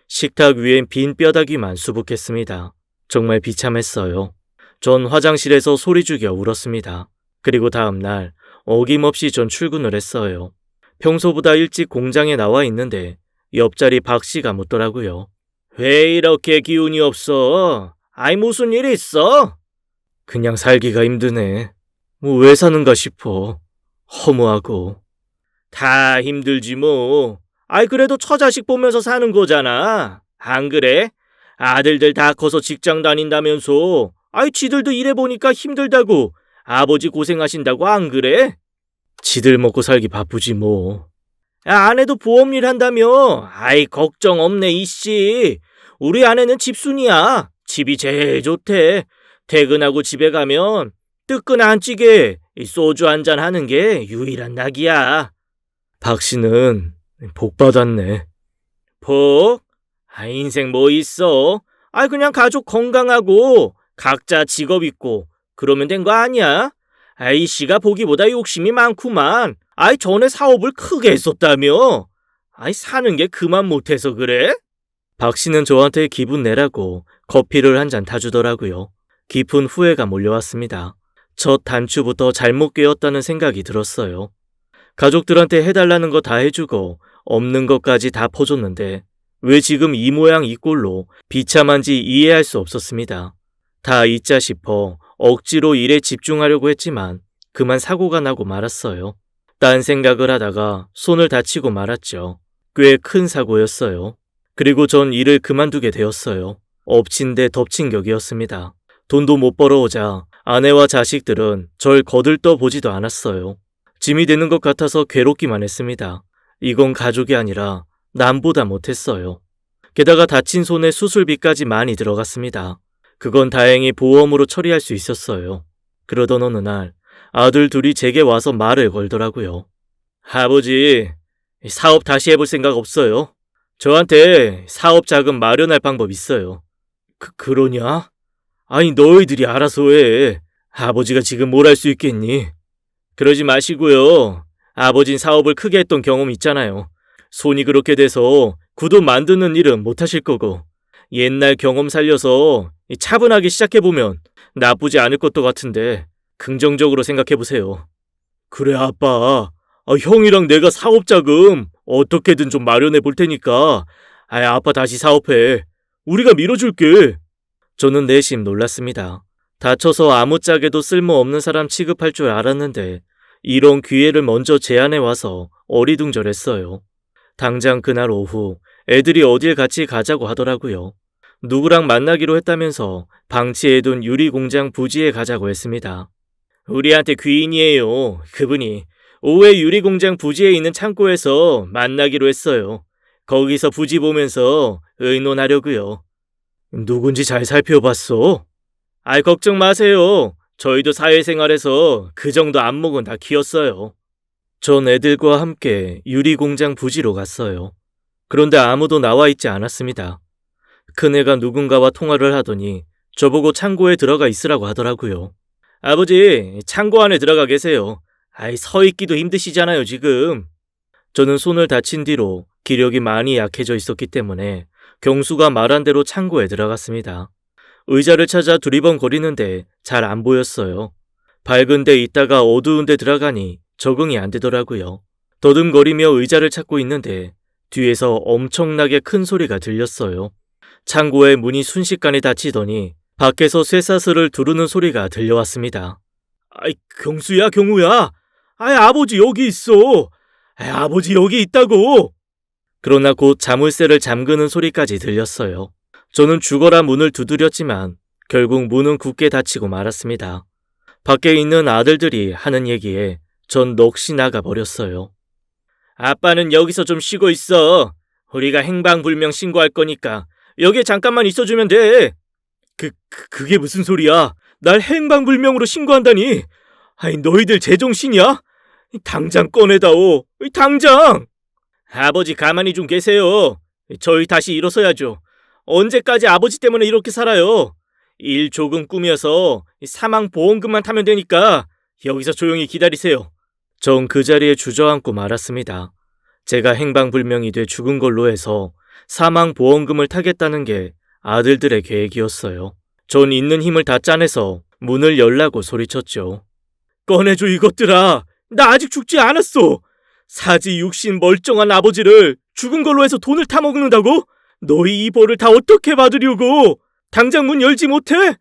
식탁 위엔 빈 뼈다귀만 수북했습니다. 정말 비참했어요. 전 화장실에서 소리 죽여 울었습니다. 그리고 다음 날 어김없이 전 출근을 했어요. 평소보다 일찍 공장에 나와 있는데 옆자리 박 씨가 묻더라고요. 왜 이렇게 기운이 없어? 무슨 일 있어? 그냥 살기가 힘드네. 뭐 왜 사는가 싶어. 허무하고. 다 힘들지 뭐. 그래도 처자식 보면서 사는 거잖아. 안 그래? 아들들 다 커서 직장 다닌다면서. 지들도 일해보니까 힘들다고. 아버지 고생하신다고 안 그래? 지들 먹고 살기 바쁘지 뭐. 아내도 보험일 한다며. 걱정 없네 이씨. 우리 아내는 집순이야. 집이 제일 좋대. 퇴근하고 집에 가면 뜨끈한 찌개, 소주 한잔 하는 게 유일한 낙이야. 박 씨는 복 받았네. 복? 인생 뭐 있어? 그냥 가족 건강하고 각자 직업 있고 그러면 된 거 아니야? 이 씨가 보기보다 욕심이 많구만. 전에 사업을 크게 했었다며. 사는 게 그만 못해서 그래? 박 씨는 저한테 기분 내라고 커피를 한 잔 타주더라고요. 깊은 후회가 몰려왔습니다. 첫 단추부터 잘못 꿰었다는 생각이 들었어요. 가족들한테 해달라는 거 다 해주고 없는 것까지 다 퍼줬는데 왜 지금 이 모양 이 꼴로 비참한지 이해할 수 없었습니다. 다 잊자 싶어 억지로 일에 집중하려고 했지만 그만 사고가 나고 말았어요. 딴 생각을 하다가 손을 다치고 말았죠. 꽤 큰 사고였어요. 그리고 전 일을 그만두게 되었어요. 엎친 데 덮친 격이었습니다. 돈도 못 벌어오자 아내와 자식들은 절 거들떠 보지도 않았어요. 짐이 되는 것 같아서 괴롭기만 했습니다. 이건 가족이 아니라 남보다 못했어요. 게다가 다친 손에 수술비까지 많이 들어갔습니다. 그건 다행히 보험으로 처리할 수 있었어요. 그러던 어느 날 아들 둘이 제게 와서 말을 걸더라고요. 아버지, 사업 다시 해볼 생각 없어요? 저한테 사업 자금 마련할 방법 있어요. 그러냐? 아니 너희들이 알아서 해. 아버지가 지금 뭘 할 수 있겠니? 그러지 마시고요. 아버진 사업을 크게 했던 경험 있잖아요. 손이 그렇게 돼서 구도 만드는 일은 못하실 거고 옛날 경험 살려서 차분하게 시작해보면 나쁘지 않을 것도 같은데 긍정적으로 생각해보세요. 그래 아빠. 형이랑 내가 사업 자금 어떻게든 좀 마련해 볼 테니까 아빠 다시 사업해. 우리가 밀어줄게. 저는 내심 놀랐습니다. 다쳐서 아무짝에도 쓸모없는 사람 취급할 줄 알았는데 이런 기회를 먼저 제안해 와서 어리둥절했어요. 당장 그날 오후 애들이 어딜 같이 가자고 하더라고요. 누구랑 만나기로 했다면서 방치해둔 유리공장 부지에 가자고 했습니다. 우리한테 귀인이에요. 그분이 오후에 유리공장 부지에 있는 창고에서 만나기로 했어요. 거기서 부지 보면서 의논하려고요. 누군지 잘 살펴봤어? 걱정 마세요. 저희도 사회생활에서 그 정도 안목은 다 키웠어요. 전 애들과 함께 유리공장 부지로 갔어요. 그런데 아무도 나와 있지 않았습니다. 큰애가 누군가와 통화를 하더니 저보고 창고에 들어가 있으라고 하더라고요. 아버지, 창고 안에 들어가 계세요. 서 있기도 힘드시잖아요, 지금. 저는 손을 다친 뒤로 기력이 많이 약해져 있었기 때문에 경수가 말한 대로 창고에 들어갔습니다. 의자를 찾아 두리번거리는데 잘 안 보였어요. 밝은 데 있다가 어두운 데 들어가니 적응이 안 되더라고요. 더듬거리며 의자를 찾고 있는데 뒤에서 엄청나게 큰 소리가 들렸어요. 창고의 문이 순식간에 닫히더니 밖에서 쇠사슬을 두르는 소리가 들려왔습니다. 경수야, 경우야. 아버지 여기 있어. 아버지 여기 있다고. 그러나 곧 자물쇠를 잠그는 소리까지 들렸어요. 저는 죽어라 문을 두드렸지만 결국 문은 굳게 닫히고 말았습니다. 밖에 있는 아들들이 하는 얘기에 전 넋이 나가버렸어요. 아빠는 여기서 좀 쉬고 있어. 우리가 행방불명 신고할 거니까 여기에 잠깐만 있어주면 돼. 그게 무슨 소리야? 날 행방불명으로 신고한다니. 너희들 제정신이야? 당장 꺼내다오. 당장! 아버지 가만히 좀 계세요. 저희 다시 일어서야죠. 언제까지 아버지 때문에 이렇게 살아요? 일 조금 꾸며서 사망보험금만 타면 되니까 여기서 조용히 기다리세요. 전 그 자리에 주저앉고 말았습니다. 제가 행방불명이 돼 죽은 걸로 해서 사망보험금을 타겠다는 게 아들들의 계획이었어요. 전 있는 힘을 다 짜내서 문을 열라고 소리쳤죠. 꺼내줘 이것들아. 나 아직 죽지 않았어. 사지 육신 멀쩡한 아버지를 죽은 걸로 해서 돈을 타먹는다고? 너희 이 벌을 다 어떻게 받으려고? 당장 문 열지 못해?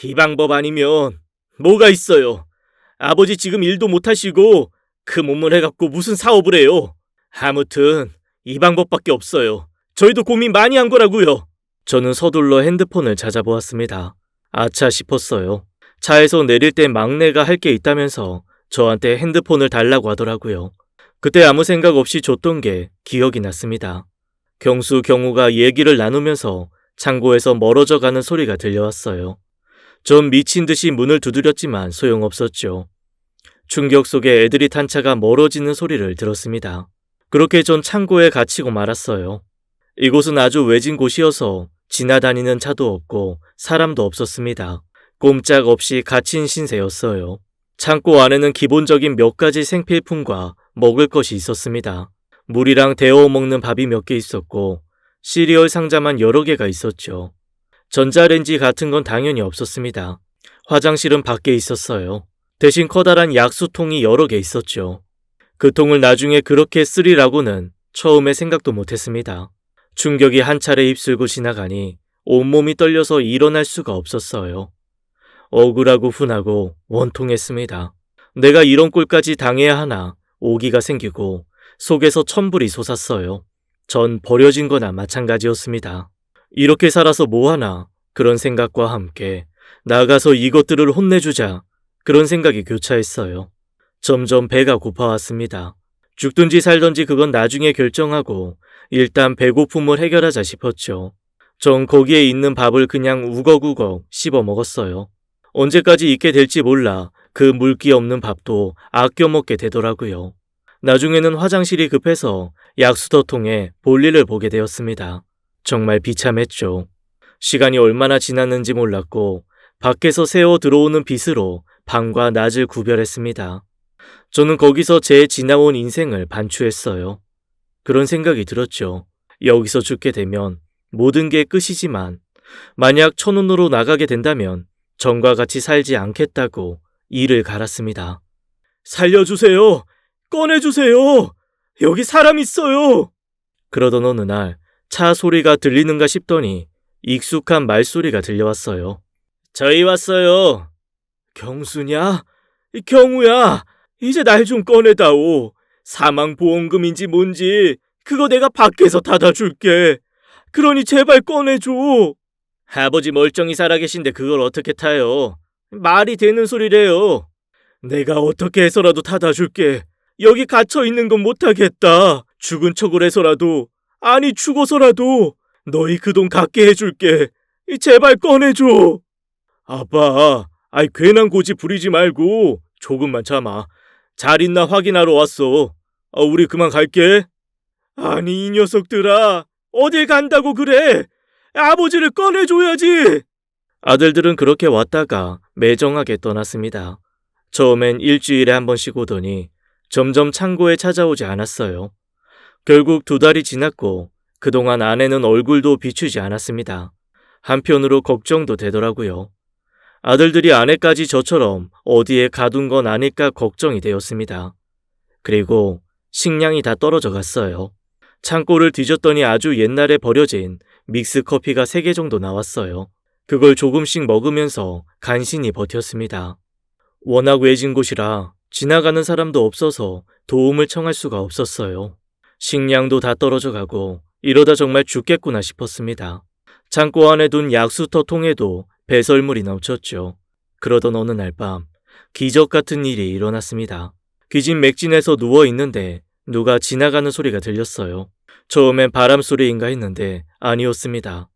이 방법 아니면 뭐가 있어요? 아버지 지금 일도 못하시고 그 몸을 해갖고 무슨 사업을 해요? 아무튼 이 방법밖에 없어요. 저희도 고민 많이 한 거라고요. 저는 서둘러 핸드폰을 찾아보았습니다. 아차 싶었어요. 차에서 내릴 때 막내가 할 게 있다면서 저한테 핸드폰을 달라고 하더라고요. 그때 아무 생각 없이 줬던 게 기억이 났습니다. 경수, 경우가 얘기를 나누면서 창고에서 멀어져 가는 소리가 들려왔어요. 전 미친 듯이 문을 두드렸지만 소용없었죠. 충격 속에 애들이 탄 차가 멀어지는 소리를 들었습니다. 그렇게 전 창고에 갇히고 말았어요. 이곳은 아주 외진 곳이어서 지나다니는 차도 없고 사람도 없었습니다. 꼼짝없이 갇힌 신세였어요. 창고 안에는 기본적인 몇 가지 생필품과 먹을 것이 있었습니다. 물이랑 데워 먹는 밥이 몇 개 있었고 시리얼 상자만 여러 개가 있었죠. 전자레인지 같은 건 당연히 없었습니다. 화장실은 밖에 있었어요. 대신 커다란 약수통이 여러 개 있었죠. 그 통을 나중에 그렇게 쓰리라고는 처음에 생각도 못했습니다. 충격이 한 차례 휩쓸고 지나가니 온몸이 떨려서 일어날 수가 없었어요. 억울하고 분하고 원통했습니다. 내가 이런 꼴까지 당해야 하나 오기가 생기고 속에서 천불이 솟았어요. 전 버려진 거나 마찬가지였습니다. 이렇게 살아서 뭐하나 그런 생각과 함께 나가서 이것들을 혼내주자 그런 생각이 교차했어요. 점점 배가 고파왔습니다. 죽든지 살든지 그건 나중에 결정하고 일단 배고픔을 해결하자 싶었죠. 전 거기에 있는 밥을 그냥 우걱우걱 씹어 먹었어요. 언제까지 있게 될지 몰라 그 물기 없는 밥도 아껴 먹게 되더라고요. 나중에는 화장실이 급해서 약수터통에 볼일을 보게 되었습니다. 정말 비참했죠. 시간이 얼마나 지났는지 몰랐고 밖에서 새어 들어오는 빛으로 밤과 낮을 구별했습니다. 저는 거기서 제 지나온 인생을 반추했어요. 그런 생각이 들었죠. 여기서 죽게 되면 모든 게 끝이지만 만약 천운으로 나가게 된다면 전과 같이 살지 않겠다고 이를 갈았습니다. 살려주세요! 꺼내주세요! 여기 사람 있어요! 그러던 어느 날 차 소리가 들리는가 싶더니 익숙한 말소리가 들려왔어요. 저희 왔어요. 경수냐? 경우야, 이제 날 좀 꺼내다오. 사망보험금인지 뭔지 그거 내가 밖에서 타다 줄게. 그러니 제발 꺼내줘. 아버지 멀쩡히 살아계신데 그걸 어떻게 타요? 말이 되는 소리래요. 내가 어떻게 해서라도 타다 줄게. 여기 갇혀 있는 건 못하겠다. 죽은 척을 해서라도, 아니 죽어서라도 너희 그 돈 갖게 해줄게. 제발 꺼내줘. 아빠, 아이 괜한 고집 부리지 말고 조금만 참아. 잘 있나 확인하러 왔어. 우리 그만 갈게. 아니 이 녀석들아, 어딜 간다고 그래? 아버지를 꺼내줘야지. 아들들은 그렇게 왔다가 매정하게 떠났습니다. 처음엔 일주일에 한 번씩 오더니 점점 창고에 찾아오지 않았어요. 결국 2달이 지났고 그동안 아내는 얼굴도 비추지 않았습니다. 한편으로 걱정도 되더라고요. 아들들이 아내까지 저처럼 어디에 가둔 건 아닐까 걱정이 되었습니다. 그리고 식량이 다 떨어져 갔어요. 창고를 뒤졌더니 아주 옛날에 버려진 믹스 커피가 3개 정도 나왔어요. 그걸 조금씩 먹으면서 간신히 버텼습니다. 워낙 외진 곳이라 지나가는 사람도 없어서 도움을 청할 수가 없었어요. 식량도 다 떨어져 가고 이러다 정말 죽겠구나 싶었습니다. 창고 안에 둔 약수터 통에도 배설물이 넘쳤죠. 그러던 어느 날 밤 기적 같은 일이 일어났습니다. 귀진 맥진에서 누워 있는데 누가 지나가는 소리가 들렸어요. 처음엔 바람 소리인가 했는데 아니었습니다.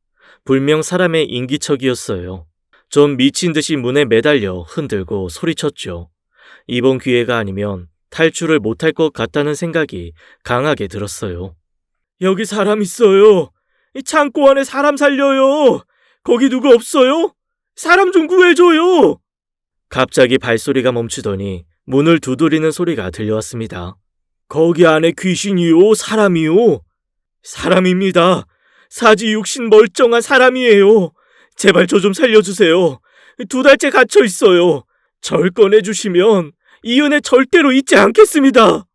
분명 사람의 인기척이었어요. 전 미친 듯이 문에 매달려 흔들고 소리쳤죠. 이번 기회가 아니면 탈출을 못할 것 같다는 생각이 강하게 들었어요. 여기 사람 있어요. 이 창고 안에 사람 살려요. 거기 누구 없어요? 사람 좀 구해줘요. 갑자기 발소리가 멈추더니 문을 두드리는 소리가 들려왔습니다. 거기 안에 귀신이요? 사람이요? 사람입니다. 사지 육신 멀쩡한 사람이에요. 제발 저 좀 살려주세요. 2달째 갇혀 있어요. 절 꺼내주시면 이 은혜 절대로 잊지 않겠습니다.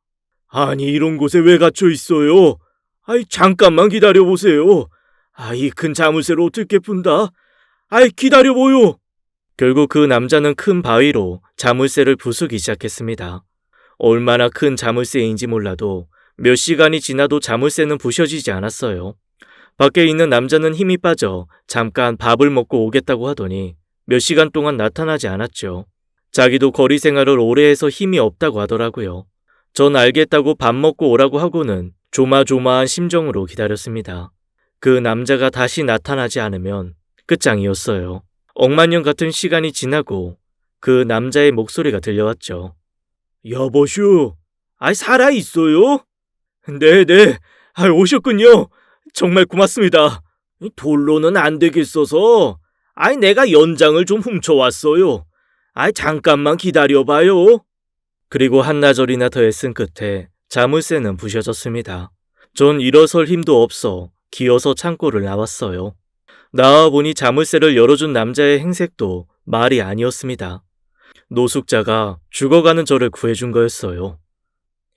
아니 이런 곳에 왜 갇혀 있어요? 아이 잠깐만 기다려보세요. 이 큰 자물쇠로 어떻게 푼다? 기다려보요. 결국 그 남자는 큰 바위로 자물쇠를 부수기 시작했습니다. 얼마나 큰 자물쇠인지 몰라도 몇 시간이 지나도 자물쇠는 부셔지지 않았어요. 밖에 있는 남자는 힘이 빠져 잠깐 밥을 먹고 오겠다고 하더니 몇 시간 동안 나타나지 않았죠. 자기도 거리 생활을 오래 해서 힘이 없다고 하더라고요. 전 알겠다고 밥 먹고 오라고 하고는 조마조마한 심정으로 기다렸습니다. 그 남자가 다시 나타나지 않으면 끝장이었어요. 억만년 같은 시간이 지나고 그 남자의 목소리가 들려왔죠. 여보슈, 살아있어요? 네네, 오셨군요. 정말 고맙습니다. 돌로는 안 되겠어서 내가 연장을 좀 훔쳐왔어요. 잠깐만 기다려봐요. 그리고 한나절이나 더 애쓴 끝에 자물쇠는 부셔졌습니다. 전 일어설 힘도 없어 기어서 창고를 나왔어요. 나와보니 자물쇠를 열어준 남자의 행색도 말이 아니었습니다. 노숙자가 죽어가는 저를 구해준 거였어요.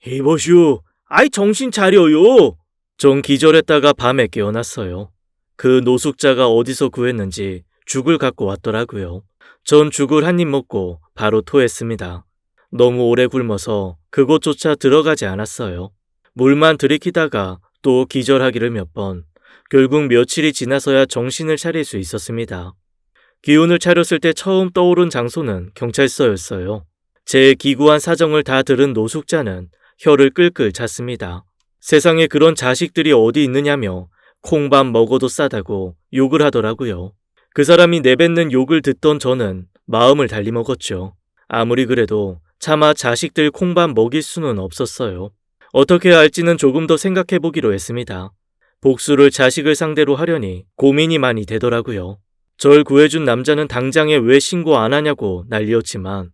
이보슈, 아이 정신 차려요. 전 기절했다가 밤에 깨어났어요. 그 노숙자가 어디서 구했는지 죽을 갖고 왔더라고요. 전 죽을 한 입 먹고 바로 토했습니다. 너무 오래 굶어서 그곳조차 들어가지 않았어요. 물만 들이키다가 또 기절하기를 몇 번. 결국 며칠이 지나서야 정신을 차릴 수 있었습니다. 기운을 차렸을 때 처음 떠오른 장소는 경찰서였어요. 제 기구한 사정을 다 들은 노숙자는 혀를 끌끌 찼습니다. 세상에 그런 자식들이 어디 있느냐며 콩밥 먹어도 싸다고 욕을 하더라고요. 그 사람이 내뱉는 욕을 듣던 저는 마음을 달리 먹었죠. 아무리 그래도 차마 자식들 콩밥 먹일 수는 없었어요. 어떻게 할지는 조금 더 생각해 보기로 했습니다. 복수를 자식을 상대로 하려니 고민이 많이 되더라고요. 절 구해준 남자는 당장에 왜 신고 안 하냐고 난리였지만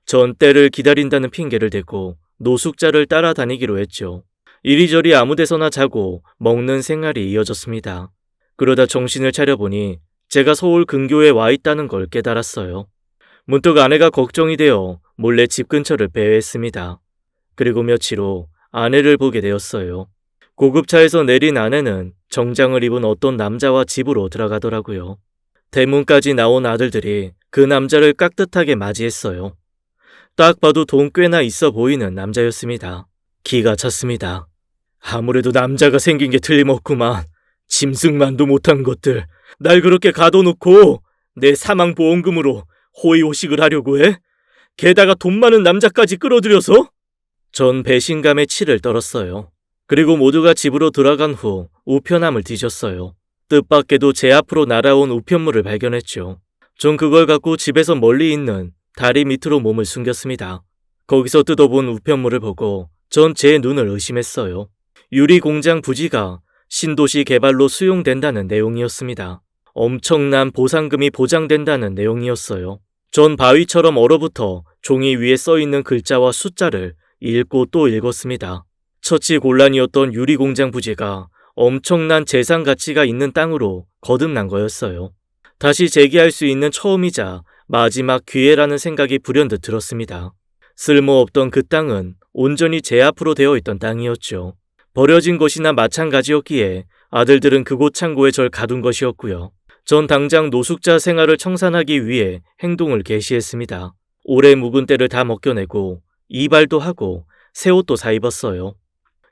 전 때를 기다린다는 핑계를 대고 노숙자를 따라다니기로 했죠. 이리저리 아무데서나 자고 먹는 생활이 이어졌습니다. 그러다 정신을 차려보니 제가 서울 근교에 와 있다는 걸 깨달았어요. 문득 아내가 걱정이 되어 몰래 집 근처를 배회했습니다. 그리고 며칠 후 아내를 보게 되었어요. 고급차에서 내린 아내는 정장을 입은 어떤 남자와 집으로 들어가더라고요. 대문까지 나온 아들들이 그 남자를 깍듯하게 맞이했어요. 딱 봐도 돈 꽤나 있어 보이는 남자였습니다. 기가 찼습니다. 아무래도 남자가 생긴 게 틀림없구만. 짐승만도 못한 것들. 날 그렇게 가둬놓고 내 사망보험금으로 호의호식을 하려고 해? 게다가 돈 많은 남자까지 끌어들여서? 전 배신감에 치를 떨었어요. 그리고 모두가 집으로 들어간 후 우편함을 뒤졌어요. 뜻밖에도 제 앞으로 날아온 우편물을 발견했죠. 전 그걸 갖고 집에서 멀리 있는 다리 밑으로 몸을 숨겼습니다. 거기서 뜯어본 우편물을 보고 전 제 눈을 의심했어요. 유리공장 부지가 신도시 개발로 수용된다는 내용이었습니다. 엄청난 보상금이 보장된다는 내용이었어요. 전 바위처럼 얼어붙어 종이 위에 써있는 글자와 숫자를 읽고 또 읽었습니다. 처치곤란이었던 유리공장 부지가 엄청난 재산 가치가 있는 땅으로 거듭난 거였어요. 다시 재기할 수 있는 처음이자 마지막 기회라는 생각이 불현듯 들었습니다. 쓸모없던 그 땅은 온전히 제 앞으로 되어 있던 땅이었죠. 버려진 것이나 마찬가지였기에 아들들은 그곳 창고에 절 가둔 것이었고요. 전 당장 노숙자 생활을 청산하기 위해 행동을 개시했습니다. 오래 묵은 때를 다 먹겨내고 이발도 하고 새 옷도 사 입었어요.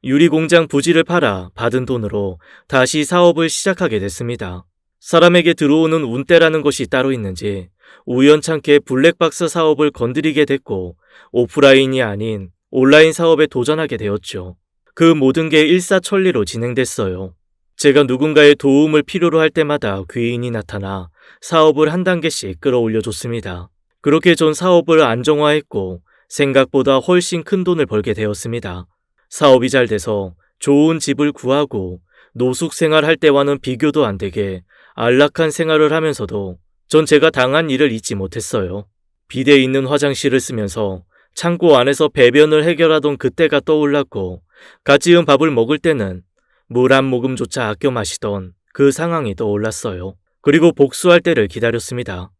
유리공장 부지를 팔아 받은 돈으로 다시 사업을 시작하게 됐습니다. 사람에게 들어오는 운때라는 것이 따로 있는지 우연찮게 블랙박스 사업을 건드리게 됐고 오프라인이 아닌 온라인 사업에 도전하게 되었죠. 그 모든 게 일사천리로 진행됐어요. 제가 누군가의 도움을 필요로 할 때마다 귀인이 나타나 사업을 한 단계씩 끌어올려줬습니다. 그렇게 전 사업을 안정화했고 생각보다 훨씬 큰 돈을 벌게 되었습니다. 사업이 잘 돼서 좋은 집을 구하고 노숙 생활할 때와는 비교도 안 되게 안락한 생활을 하면서도 전 제가 당한 일을 잊지 못했어요. 비대 있는 화장실을 쓰면서 창고 안에서 배변을 해결하던 그때가 떠올랐고 갓 지은 밥을 먹을 때는 물 한 모금조차 아껴 마시던 그 상황이 떠올랐어요. 그리고 복수할 때를 기다렸습니다.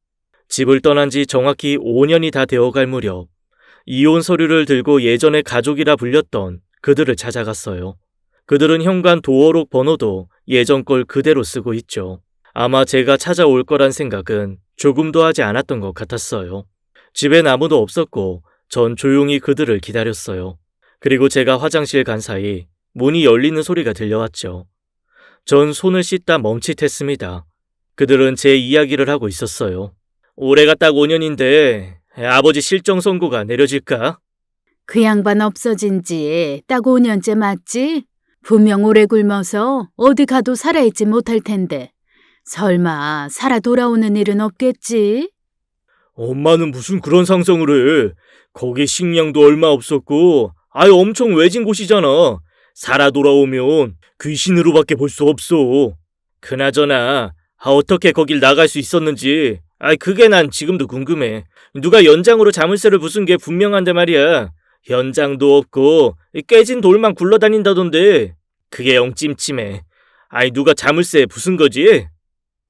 집을 떠난 지 정확히 5년이 다 되어갈 무렵 이혼 서류를 들고 예전에 가족이라 불렸던 그들을 찾아갔어요. 그들은 현관 도어록 번호도 예전 걸 그대로 쓰고 있죠. 아마 제가 찾아올 거란 생각은 조금도 하지 않았던 것 같았어요. 집엔 아무도 없었고 전 조용히 그들을 기다렸어요. 그리고 제가 화장실 간 사이 문이 열리는 소리가 들려왔죠. 전 손을 씻다 멈칫했습니다. 그들은 제 이야기를 하고 있었어요. 올해가 딱 5년인데 아버지 실종 선고가 내려질까? 그 양반 없어진 지 딱 5년째 맞지? 분명 오래 굶어서 어디 가도 살아있지 못할 텐데 설마 살아 돌아오는 일은 없겠지? 엄마는 무슨 그런 상상을 해. 거기 식량도 얼마 없었고 아예 엄청 외진 곳이잖아. 살아 돌아오면 귀신으로밖에 볼 수 없어. 그나저나 어떻게 거길 나갈 수 있었는지 그게 난 지금도 궁금해. 누가 연장으로 자물쇠를 부순 게 분명한데 말이야. 연장도 없고 깨진 돌만 굴러다닌다던데 그게 영 찜찜해. 누가 자물쇠 부순 거지?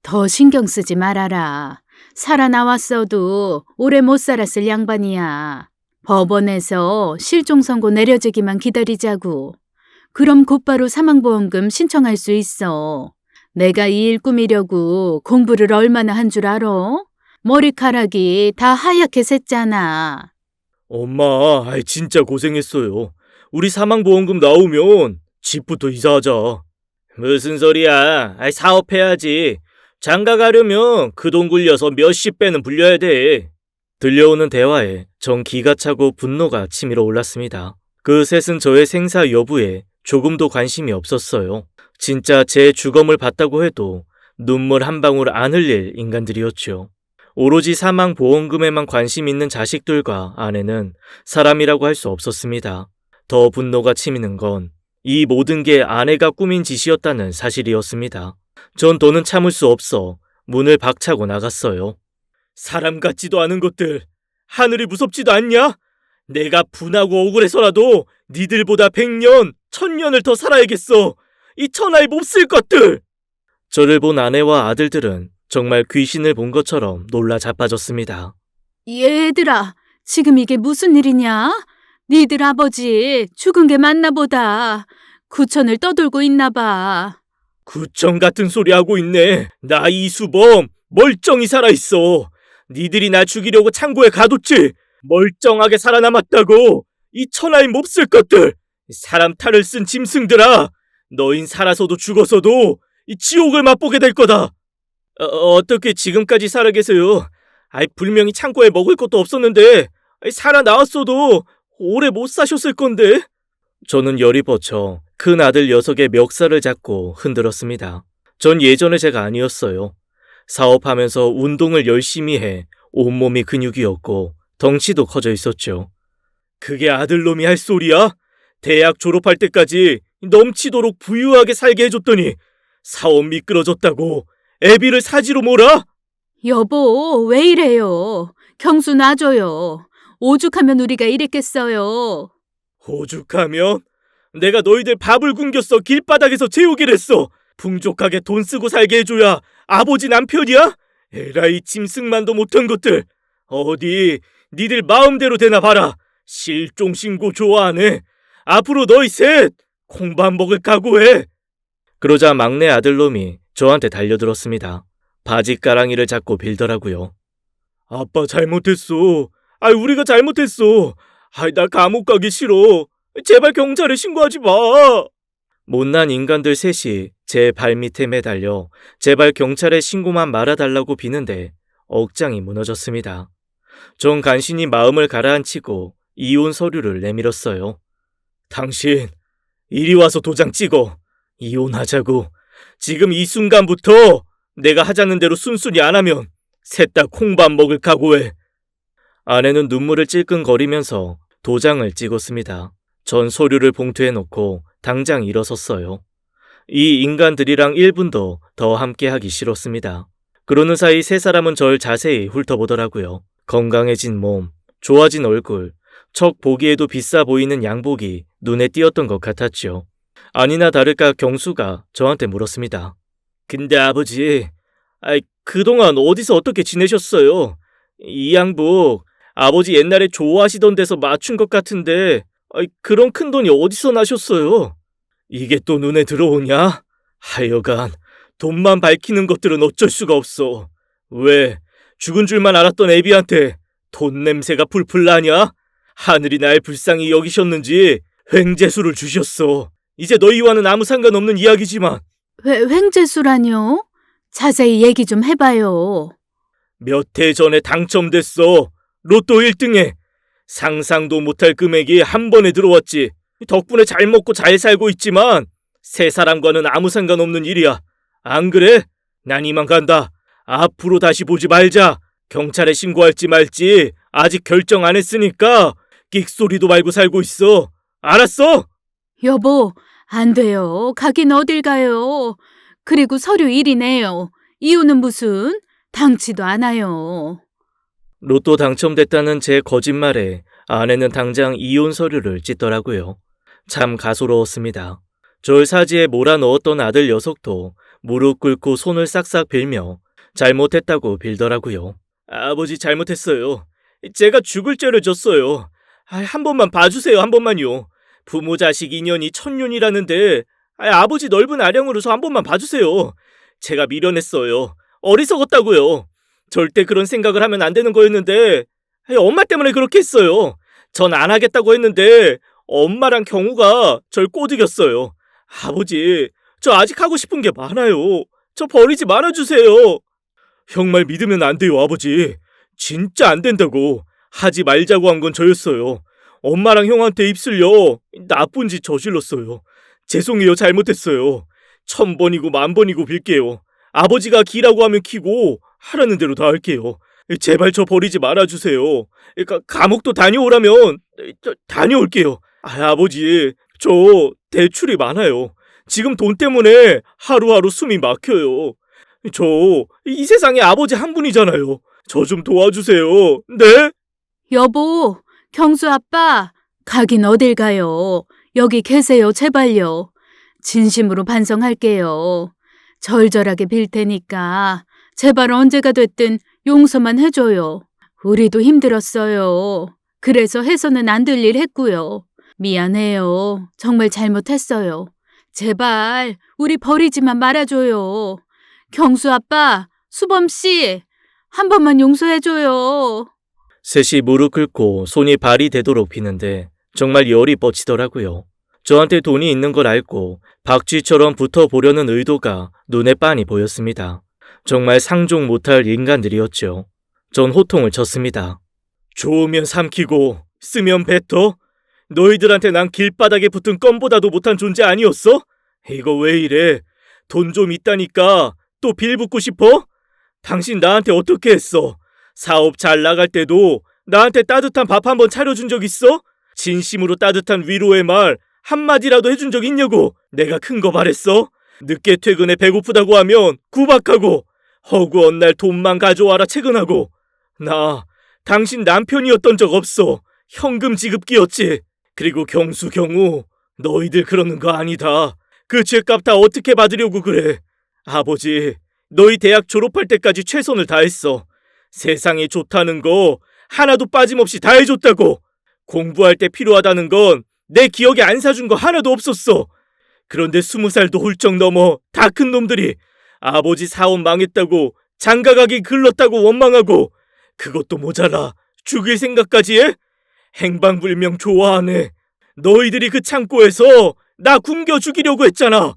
더 신경 쓰지 말아라. 살아나왔어도 오래 못 살았을 양반이야. 법원에서 실종 선고 내려지기만 기다리자고. 그럼 곧바로 사망보험금 신청할 수 있어. 내가 이 일 꾸미려고 공부를 얼마나 한 줄 알아? 머리카락이 다 하얗게 샜잖아. 엄마, 진짜 고생했어요. 우리 사망보험금 나오면 집부터 이사하자. 무슨 소리야? 사업해야지. 장가 가려면 그 돈 굴려서 몇십 배는 불려야 돼. 들려오는 대화에 전 기가 차고 분노가 치밀어 올랐습니다. 그 셋은 저의 생사 여부에 조금도 관심이 없었어요. 진짜 제 주검을 봤다고 해도 눈물 한 방울 안 흘릴 인간들이었죠. 오로지 사망보험금에만 관심 있는 자식들과 아내는 사람이라고 할 수 없었습니다. 더 분노가 치미는 건 이 모든 게 아내가 꾸민 짓이었다는 사실이었습니다. 전 더는 참을 수 없어 문을 박차고 나갔어요. 사람 같지도 않은 것들, 하늘이 무섭지도 않냐? 내가 분하고 억울해서라도 니들보다 100년, 1000년을 더 살아야겠어. 이 천하의 몹쓸 것들! 저를 본 아내와 아들들은 정말 귀신을 본 것처럼 놀라 자빠졌습니다. 얘들아, 지금 이게 무슨 일이냐? 니들 아버지 죽은 게 맞나 보다. 구천을 떠돌고 있나 봐. 구청 같은 소리 하고 있네. 나 이수범 멀쩡히 살아있어. 니들이 나 죽이려고 창고에 가뒀지. 멀쩡하게 살아남았다고. 이 천하의 몹쓸 것들. 사람 탈을 쓴 짐승들아. 너흰 살아서도 죽어서도 이 지옥을 맛보게 될 거다. 어떻게 지금까지 살아 계세요? 분명히 창고에 먹을 것도 없었는데 살아나왔어도 오래 못 사셨을 건데. 저는 열이 뻗쳐 큰 아들 녀석의 멱살을 잡고 흔들었습니다. 전 예전의 제가 아니었어요. 사업하면서 운동을 열심히 해 온몸이 근육이었고 덩치도 커져 있었죠. 그게 아들놈이 할 소리야? 대학 졸업할 때까지 넘치도록 부유하게 살게 해줬더니 사업 미끄러졌다고 애비를 사지로 몰아? 여보, 왜 이래요? 경수 놔줘요. 오죽하면 우리가 이랬겠어요. 오죽하면? 내가 너희들 밥을 굶겼어. 길바닥에서 재우기를 했어. 풍족하게 돈 쓰고 살게 해줘야 아버지 남편이야? 에라이 짐승만도 못한 것들. 어디 니들 마음대로 되나 봐라. 실종신고 좋아하네. 앞으로 너희 셋 콩밥 먹을 각오해. 그러자 막내 아들놈이 저한테 달려들었습니다. 바지가랑이를 잡고 빌더라고요. 아빠 잘못했어. 우리가 잘못했어. 나 감옥 가기 싫어. 제발 경찰에 신고하지 마. 못난 인간들 셋이 제 발밑에 매달려 제발 경찰에 신고만 말아달라고 비는데 억장이 무너졌습니다. 전 간신히 마음을 가라앉히고 이혼 서류를 내밀었어요. 당신 이리 와서 도장 찍어. 이혼하자고. 지금 이 순간부터 내가 하자는 대로 순순히 안 하면 셋 다 콩밥 먹을 각오해. 아내는 눈물을 찔끔거리면서 도장을 찍었습니다. 전 서류를 봉투에 넣고 당장 일어섰어요. 이 인간들이랑 1분도 더 함께하기 싫었습니다. 그러는 사이 세 사람은 절 자세히 훑어보더라고요. 건강해진 몸, 좋아진 얼굴, 척 보기에도 비싸 보이는 양복이 눈에 띄었던 것 같았죠. 아니나 다를까 경수가 저한테 물었습니다. 근데 아버지, 그동안 어디서 어떻게 지내셨어요? 이 양복 아버지 옛날에 좋아하시던 데서 맞춘 것 같은데 그런 큰 돈이 어디서 나셨어요? 이게 또 눈에 들어오냐? 하여간 돈만 밝히는 것들은 어쩔 수가 없어. 왜? 죽은 줄만 알았던 애비한테 돈 냄새가 풀풀 나냐? 하늘이 날 불쌍히 여기셨는지 횡재수를 주셨어. 이제 너희와는 아무 상관없는 이야기지만. 횡재수라뇨? 자세히 얘기 좀 해봐요. 몇 해 전에 당첨됐어. 로또 1등에. 상상도 못할 금액이 한 번에 들어왔지. 덕분에 잘 먹고 잘 살고 있지만 세 사람과는 아무 상관없는 일이야. 안 그래? 난 이만 간다. 앞으로 다시 보지 말자. 경찰에 신고할지 말지 아직 결정 안 했으니까 끽소리도 말고 살고 있어. 알았어? 여보, 안 돼요. 가긴 어딜 가요. 그리고 서류 1위네요. 이유는 무슨? 당치도 않아요. 로또 당첨됐다는 제 거짓말에 아내는 당장 이혼 서류를 찢더라고요. 참 가소로웠습니다. 절 사지에 몰아넣었던 아들 녀석도 무릎 꿇고 손을 싹싹 빌며 잘못했다고 빌더라고요. 아버지 잘못했어요. 제가 죽을 죄를 졌어요. 한 번만 봐주세요, 한 번만요. 부모 자식 인연이 천륜이라는데 아버지 넓은 아량으로서 한 번만 봐주세요. 제가 미련했어요. 어리석었다고요. 절대 그런 생각을 하면 안 되는 거였는데 엄마 때문에 그렇게 했어요. 전 안 하겠다고 했는데 엄마랑 경우가 절 꼬드겼어요. 아버지, 저 아직 하고 싶은 게 많아요. 저 버리지 말아주세요. 형 말 믿으면 안 돼요, 아버지. 진짜 안 된다고. 하지 말자고 한 건 저였어요. 엄마랑 형한테 입술려 나쁜 짓 저질렀어요. 죄송해요, 잘못했어요. 1000번이고 10,000번이고 빌게요. 아버지가 기라고 하면 키고 하라는 대로 다 할게요. 제발 저 버리지 말아주세요. 감옥도 다녀오라면 다녀올게요. 아버지, 저 대출이 많아요. 지금 돈 때문에 하루하루 숨이 막혀요. 저 이 세상에 아버지 한 분이잖아요. 저 좀 도와주세요. 네? 여보, 경수 아빠, 가긴 어딜 가요. 여기 계세요, 제발요. 진심으로 반성할게요. 절절하게 빌 테니까 제발 언제가 됐든 용서만 해줘요. 우리도 힘들었어요. 그래서 해서는 안 될 일 했고요. 미안해요. 정말 잘못했어요. 제발 우리 버리지만 말아줘요. 경수 아빠, 수범 씨, 한 번만 용서해줘요. 셋이 무릎 꿇고 손이 발이 되도록 비는데 정말 열이 뻗치더라고요. 저한테 돈이 있는 걸 알고 박쥐처럼 붙어보려는 의도가 눈에 빤히 보였습니다. 정말 상종 못할 인간들이었죠. 전 호통을 쳤습니다. 좋으면 삼키고 쓰면 뱉어? 너희들한테 난 길바닥에 붙은 껌보다도 못한 존재 아니었어? 이거 왜 이래? 돈 좀 있다니까 또 빌붙고 싶어? 당신 나한테 어떻게 했어? 사업 잘 나갈 때도 나한테 따뜻한 밥 한 번 차려준 적 있어? 진심으로 따뜻한 위로의 말 한마디라도 해준 적 있냐고? 내가 큰 거 바랬어? 늦게 퇴근해 배고프다고 하면 구박하고 허구한 날 돈만 가져와라 채근하고. 나 당신 남편이었던 적 없어. 현금 지급기였지. 그리고 경수 경우 너희들 그러는 거 아니다. 그 죗값 다 어떻게 받으려고 그래. 아버지, 너희 대학 졸업할 때까지 최선을 다했어. 세상에 좋다는 거 하나도 빠짐없이 다 해줬다고. 공부할 때 필요하다는 건 내 기억에 안 사준 거 하나도 없었어. 그런데 20살도 훌쩍 넘어 다 큰 놈들이 아버지 사업 망했다고 장가가기 글렀다고 원망하고 그것도 모자라 죽일 생각까지 해? 행방불명 좋아하네. 너희들이 그 창고에서 나 굶겨 죽이려고 했잖아.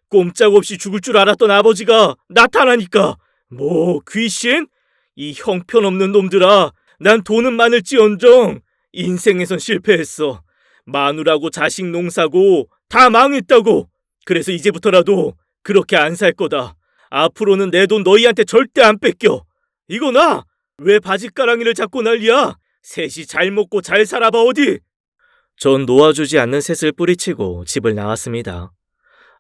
꼼짝없이 죽을 줄 알았던 아버지가 나타나니까 뭐 귀신? 이 형편없는 놈들아, 난 돈은 많을지언정 인생에선 실패했어. 마누라고 자식 농사고 다 망했다고. 그래서 이제부터라도 그렇게 안 살 거다. 앞으로는 내 돈 너희한테 절대 안 뺏겨. 이거 나? 왜 바짓가랑이를 잡고 난리야? 셋이 잘 먹고 잘 살아봐 어디? 전 놓아주지 않는 셋을 뿌리치고 집을 나왔습니다.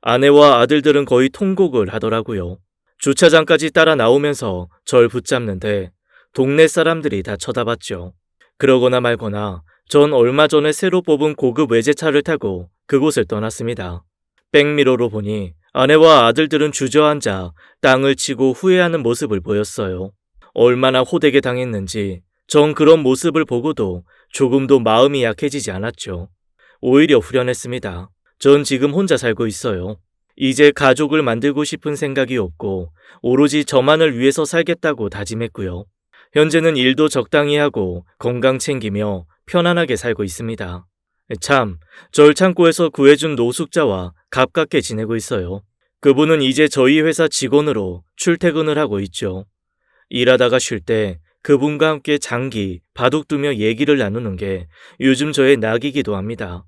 아내와 아들들은 거의 통곡을 하더라고요. 주차장까지 따라 나오면서 절 붙잡는데 동네 사람들이 다 쳐다봤죠. 그러거나 말거나 전 얼마 전에 새로 뽑은 고급 외제차를 타고 그곳을 떠났습니다. 백미러로 보니 아내와 아들들은 주저앉아 땅을 치고 후회하는 모습을 보였어요. 얼마나 호되게 당했는지 전 그런 모습을 보고도 조금도 마음이 약해지지 않았죠. 오히려 후련했습니다. 전 지금 혼자 살고 있어요. 이제 가족을 만들고 싶은 생각이 없고 오로지 저만을 위해서 살겠다고 다짐했고요. 현재는 일도 적당히 하고 건강 챙기며 편안하게 살고 있습니다. 참, 절 창고에서 구해준 노숙자와 가깝게 지내고 있어요. 그분은 이제 저희 회사 직원으로 출퇴근을 하고 있죠. 일하다가 쉴 때 그분과 함께 장기, 바둑두며 얘기를 나누는 게 요즘 저의 낙이기도 합니다.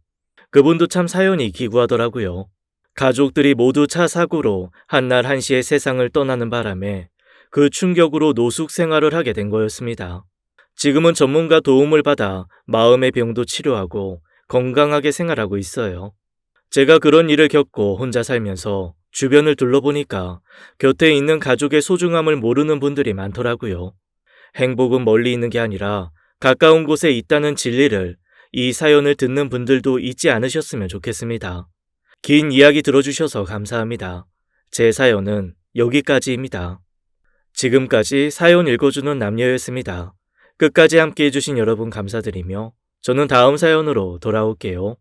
그분도 참 사연이 기구하더라고요. 가족들이 모두 차 사고로 한날 한시에 세상을 떠나는 바람에 그 충격으로 노숙 생활을 하게 된 거였습니다. 지금은 전문가 도움을 받아 마음의 병도 치료하고 건강하게 생활하고 있어요. 제가 그런 일을 겪고 혼자 살면서 주변을 둘러보니까 곁에 있는 가족의 소중함을 모르는 분들이 많더라고요. 행복은 멀리 있는 게 아니라 가까운 곳에 있다는 진리를 이 사연을 듣는 분들도 잊지 않으셨으면 좋겠습니다. 긴 이야기 들어주셔서 감사합니다. 제 사연은 여기까지입니다. 지금까지 사연 읽어주는 남녀였습니다. 끝까지 함께 해주신 여러분 감사드리며 저는 다음 사연으로 돌아올게요.